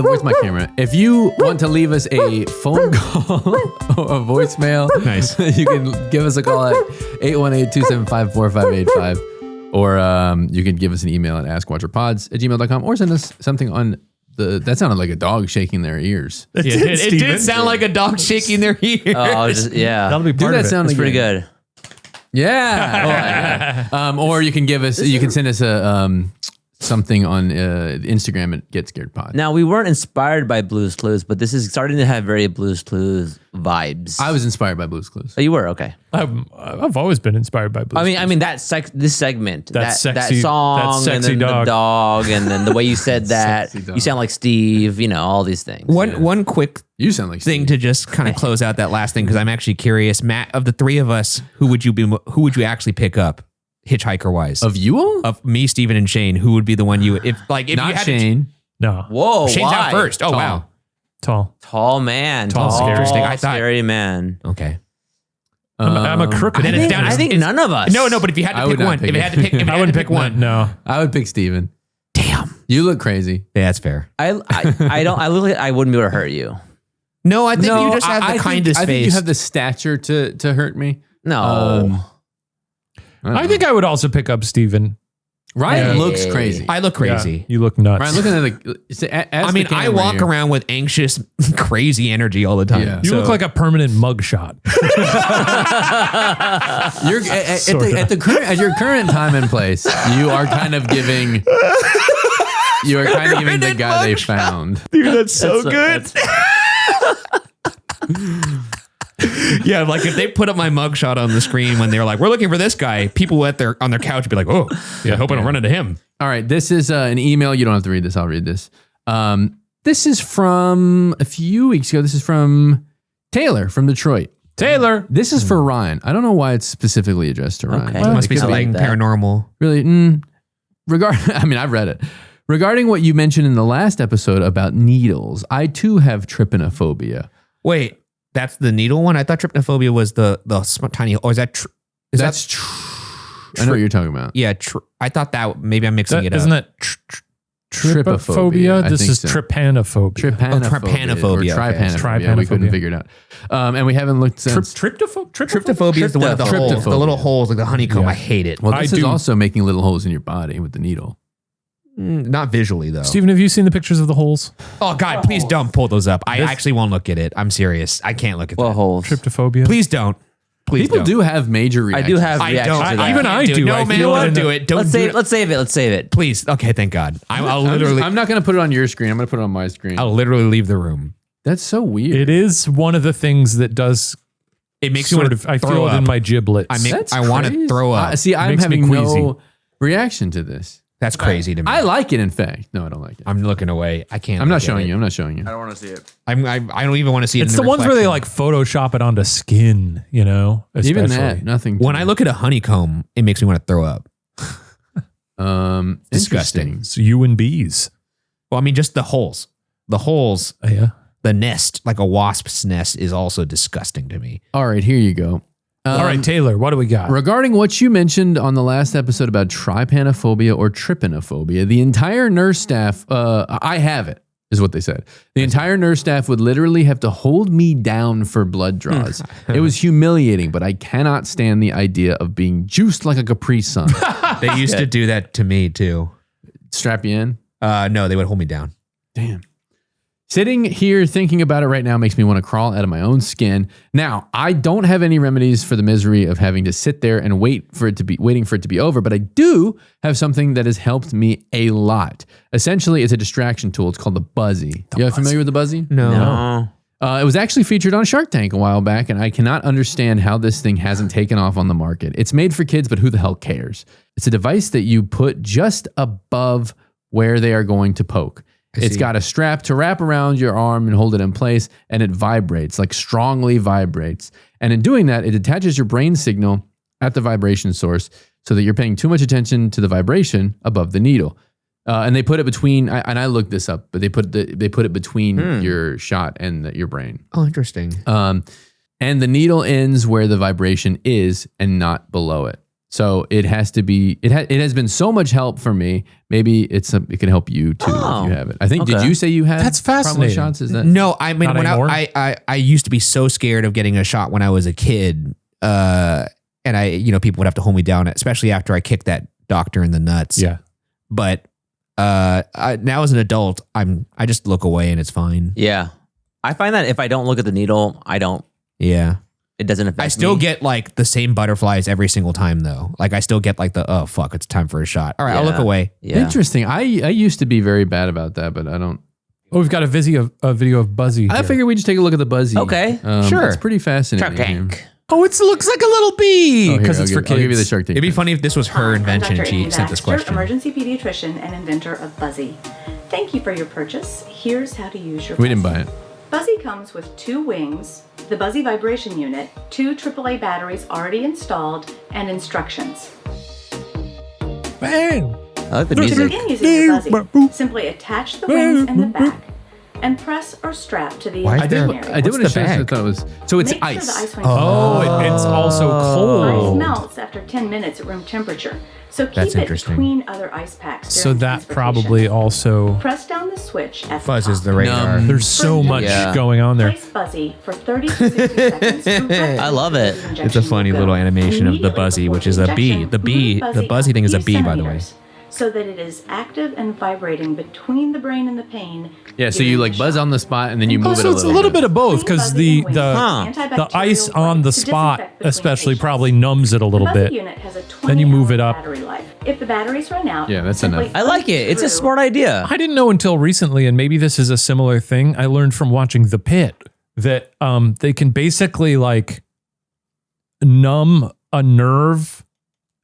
Where's my camera? If you want to leave us a phone call or a voicemail, Nice. you can give us a call at 818-275-4585, or you can give us an email at AskWatcherPods@gmail.com, or send us something on that sounded like a dog shaking their ears. It did sound like a dog shaking their ears. Yeah. That'll be part that of it. sound That's pretty again. good. Yeah. Or you can you can send us a something on Instagram at Get Scared Pod. Now, we weren't inspired by Blue's Clues, but this is starting to have very Blue's Clues vibes. I was inspired by Blue's Clues. Oh, you were? Okay. I've always been inspired by Blues. I mean this segment, That that sexy- song, that sexy and then dog. the dog, and then the way you said that, Sexy dog. you sound like Steve. You know, all these things. One quick You sound like thing Steve. to just kind of close out that last thing, because I'm actually curious, Matt. Of the three of us, who would you actually pick up, hitchhiker wise? Of you all? Of me, Steven, and Shane, who would be the one you would, if Not you had Shane. no, Whoa, Shane's why? out first. Oh Tall. wow. tall. Tall man, Tall, tall, scary. Interesting. I thought- scary man. Okay. I'm a crooked. Then it's down to- I think it's- none of us. No, but if you had I to would pick not one, pick if you it. had to pick, if you I had wouldn't to pick pick one. No. I would pick Steven. Damn. You look crazy. Yeah, that's fair. I look like I wouldn't be able to hurt you. No, I think you just have the kindest I face. think you have the stature to hurt me. No. I think I would also pick up Steven. Ryan Yeah. looks crazy. I look crazy. Yeah, you look nuts. Ryan, looking at I mean, I walk aund with anxious, crazy energy all the time. Yeah. You So- look like a permanent mugshot. You're at your current time and place. You are kind of giving. You are kind of giving the guy they found. Dude, that's so good. Yeah, like if they put up my mugshot on the screen when they're like, "We're looking for this guy," people on their couch would be like, "Oh, yeah, I hope I don't run into him." All right, this is an email. You don't have to read this. I'll read this. This is from a few weeks ago. This is from Taylor from Detroit. Taylor. This is for Ryan. I don't know why it's specifically addressed to Ryan. Okay. It must be I like something that. paranormal. Really, I mean, I've read it. Regarding what you mentioned in the last episode about needles, I too have trypanophobia. Wait, that's the needle one? I thought trypanophobia was the tiny. Or is that? I know what you're talking about. Yeah, I thought that maybe I'm mixing it up. Isn't that trypophobia? I This think is so. trypanophobia. Trypanophobia. Or okay. trypanophobia. We couldn't Trypanophobia. figure it out. And we haven't looked since. Tryptophobia is the one with the holes, Tryptophobia. the little holes, like the honeycomb. Yeah. I hate it. Well, I this is do. also making little holes in your body with the needle. Not visually though. Steven, have you seen the pictures of the holes? Oh God, please don't pull those up. I actually won't look at it. I'm serious. I can't look at What that. holes? Tryptophobia. Please don't. Please People don't. do have major I reactions. do have I reactions don't. to that. Even I do. No, I man, feel don't it in do the- it. Don't Let's do save, it. let's save it. Let's save it. Please. Okay, thank God. I'm not going to put it on your screen. I'm going to put it on my screen. I'll literally leave the room. That's so weird. It is one of the things that does. It makes me Sort want of. to I throw feel it in up. my giblets. That's I want to crazy. throw up. See, I'm Makes me having queasy. no reaction to this. That's crazy to me. I like it, in fact. No, I don't like it. I'm looking away. I can't. I'm not look at showing it. you. I'm not showing you. I don't want to see it. I don't even want to see it. It's in the ones where they reflection. like Photoshop it onto skin. You know, Even especially. that, nothing. When I look at a honeycomb, it makes me want to throw up. Disgusting. Interesting. It's you and bees. Well, I mean, just the holes. The holes, Yeah. the nest, like a wasp's nest, is also disgusting to me. All right, here you go. All right, Taylor, what do we got? Regarding what you mentioned on the last episode about trypanophobia or trypanophobia, the entire nurse staff, I have it, is what they said. The entire nurse staff would literally have to hold me down for blood draws. It was humiliating, but I cannot stand the idea of being juiced like a Capri Sun. They used to do that to me too. Strap you in? No, they would hold me down. Damn. Sitting here thinking about it right now makes me want to crawl out of my own skin. Now, I don't have any remedies for the misery of having to sit there and waiting for it to be over, but I do have something that has helped me a lot. Essentially, it's a distraction tool. It's called the Buzzy. You guys familiar with the Buzzy? No. It was actually featured on Shark Tank a while back, and I cannot understand how this thing hasn't taken off on the market. It's made for kids, but who the hell cares? It's a device that you put just above where they are going to poke. It's got a strap to wrap around your arm and hold it in place, and it vibrates, like strongly vibrates. And in doing that, it attaches your brain signal at the vibration source so that you're paying too much attention to the vibration above the needle. And they put it between, and I looked this up, but they put it between your shot and your brain. Oh, interesting. And the needle ends where the vibration is and not below it. So it has to be. It has been so much help for me. Maybe it can help you too if you have it. I think. Okay. Did you say you had? That's probably fascinating. shots? Is that No, I mean, Not when anymore? I used to be so scared of getting a shot when I was a kid. And people would have to hold me down, especially after I kicked that doctor in the nuts. Yeah. But now as an adult, I just look away and it's fine. Yeah. I find that if I don't look at the needle, Yeah. it doesn't affect me. I still get like the same butterflies every single time though. Like I still get like oh fuck, it's time for a shot. All right, I'll look Yeah. away. Yeah. interesting? I used to be very bad about that, but I don't. Oh, we've got a video of Buzzy. I here. figured we just take a look at the Buzzy. Okay, sure. It's pretty fascinating. Shark Tank. here. Oh, it looks like a little bee Oh, here, because I'll it's give- for kids. I'll give you the Shark Tank. It'd be funny if this was her invention. I'm She Dr. sent this Amy question. Baxter, emergency pediatrician and inventor of Buzzy. Thank you for your purchase. Here's how to use your We didn't Buzzy. buy it. Buzzy comes with 2 wings, the Buzzy vibration unit, 2 AAA batteries already installed, and instructions. Man. I like the To music. begin using your Buzzy, simply attach the wings in the back and press or strap to the Why is edge there- of the area. I did What's want to the show you. I bag? thought it was. So it's Make sure ice. the ice wings Oh, it's also Ice cold. melts after 10 minutes at room temperature, so keep That's it interesting. between other ice packs. So during that transportation. probably also. Press down the switch at Fuzz the is top. the radar. There's so much Yeah. going on there. Place Buzzy for 30 to 60 seconds. to press I love it. the injection It's a funny will go. little animation of the Immediately Buzzy, before which is a the bee. injection, The bee, move the Buzzy thing is a few bee, by the way. centimeters, so that it is active and vibrating between the brain and the pain. Yeah. So during you the like buzz shot. on the spot and then you Oh, move it so it's a little bit of both because Clean the Buzzy and wings, the ice antibacterial on the wipes to spot disinfect between especially patients. probably numbs it a little The Buzzy bit. unit has a Then you move 20-hour it up. battery life. If the batteries run out, Yeah, that's simply enough. I like it. It's a unscrew smart idea. I didn't know until recently, and maybe this is a similar thing. I learned from watching The Pit that they can basically like numb a nerve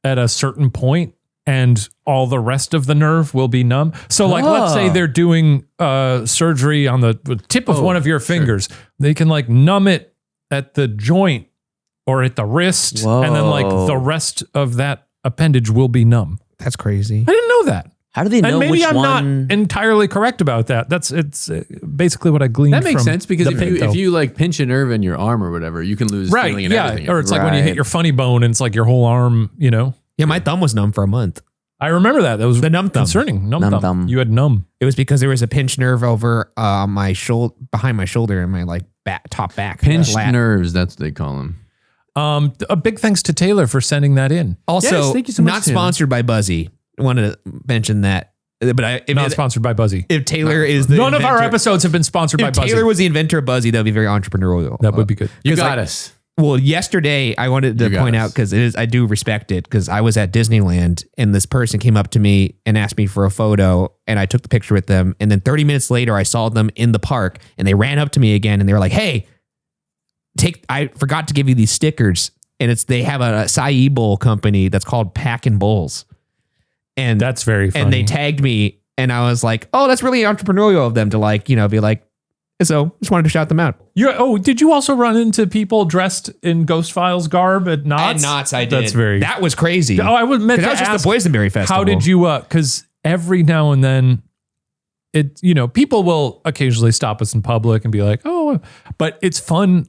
at a certain point, and all the rest of the nerve will be numb. So, like, let's say they're doing surgery on the tip of one of your fingers. They can like numb it at the joint or at the wrist, and then like Whoa. the rest of that appendage will be numb. That's crazy. I didn't know that. How do they know And maybe which I'm one? not entirely correct about that. It's basically what I gleaned. That makes from sense because The if Pit, you though. if you like pinch a nerve in your arm or whatever, you can lose right, feeling and yeah, everything. or it's like when you hit Right. your funny bone and it's like your whole arm. You know, Yeah, my thumb was numb for a month. I remember that. That was The numb thumb. concerning. Numb Numb thumb. thumb. You had numb. It was because there was a pinched nerve over my shoulder, behind my shoulder, and my like top back. pinched lat. nerves. That's what they call them. A big thanks to Taylor for sending that in. Also, Yes, thank you so much, not Taylor. sponsored by Buzzy. I wanted to mention that, but Not sponsored by Buzzy. if Taylor is the None of our inventor- episodes have been sponsored by if Buzzy. Taylor was the inventor of Buzzy, that would be very entrepreneurial. That would be good. You 'Cause, got like, us. Well, yesterday I wanted to point out because I do respect it because I was at Disneyland and this person came up to me and asked me for a photo and I took the picture with them. And then 30 minutes later, I saw them in the park and they ran up to me again and they were like, "Hey, I forgot to give you these stickers." And they have a acai bowl company that's called Packin' Bowls. And that's very funny. And they tagged me and I was like, "Oh, that's really entrepreneurial of them to be like." So just wanted to shout them out. Did you also run into people dressed in Ghost Files garb at Knott's? At Knott's, I did. That was crazy. Oh, I was meant to that was ask, just the Boysenberry Festival. How did you? Because every now and then, people will occasionally stop us in public and be like, "Oh," but it's fun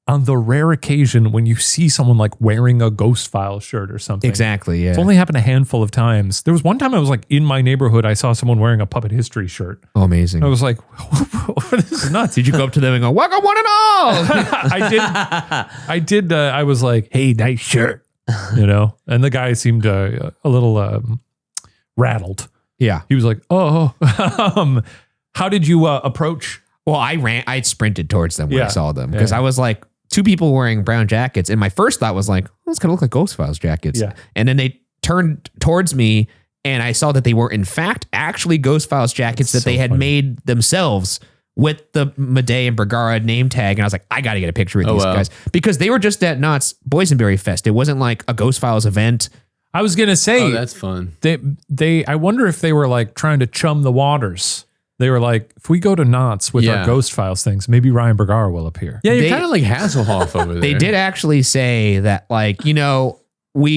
on the rare occasion when you see someone like wearing a Ghost Files shirt or something. Exactly. Yeah. It's only happened a handful of times. There was one time I was like in my neighborhood, I saw someone wearing a Puppet History shirt. Oh, amazing. I was like, this is nuts. Did you go up to them and go, "Welcome one and all"? I did. I was like, "Hey, nice shirt," and the guy seemed a little rattled. Yeah. He was like, "Oh, how did you approach?" Well, I sprinted towards them when I saw them because I was like, two people wearing brown jackets. And my first thought was like, "Oh, it's going to look like Ghost Files jackets." Yeah. And then they turned towards me and I saw that they were in fact actually Ghost Files jackets that they had made themselves with the Madej and Bergara name tag. And I was like, I got to get a picture with these guys because they were just at Knott's Boysenberry Fest. It wasn't like a Ghost Files event. I was going to say, that's fun. I wonder if they were like trying to chum the waters. They were like, if we go to Knott's with our Ghost Files things, maybe Ryan Bergara will appear. Yeah, you're kind of like Hasselhoff over there. They did actually say that, like, we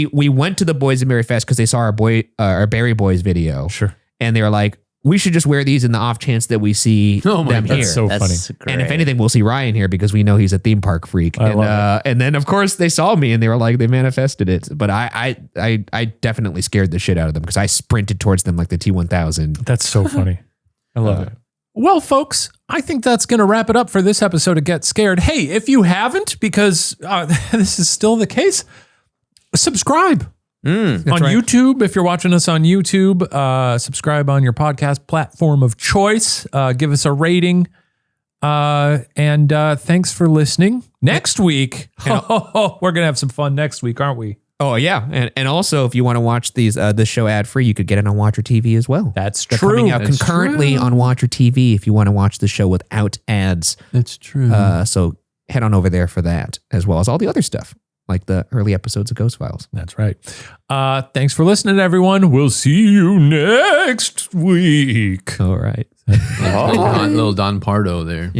went to the Boysenberry Fest because they saw our Berry Boys video. Sure. And they were like, we should just wear these in the off chance that we see them here. That's so funny. Great. And if anything, we'll see Ryan here because we know he's a theme park freak. And then, of course, they saw me and they were like, they manifested it. But I definitely scared the shit out of them because I sprinted towards them like the T-1000. That's so funny. I love it. Well, folks, I think that's going to wrap it up for this episode of Get Scared. Hey, if you haven't, because this is still the case, subscribe on YouTube. If you're watching us on YouTube, subscribe on your podcast platform of choice. Give us a rating. And thanks for listening. Next week, we're going to have some fun next week, aren't we? Oh, yeah. And also, if you want to watch this show ad-free, you could get it on Watcher TV as well. They're coming out concurrently on Watcher TV if you want to watch the show without ads. That's true. So head on over there for that, as well as all the other stuff, like the early episodes of Ghost Files. That's right. Thanks for listening, everyone. We'll see you next week. All right. Little Don Pardo there.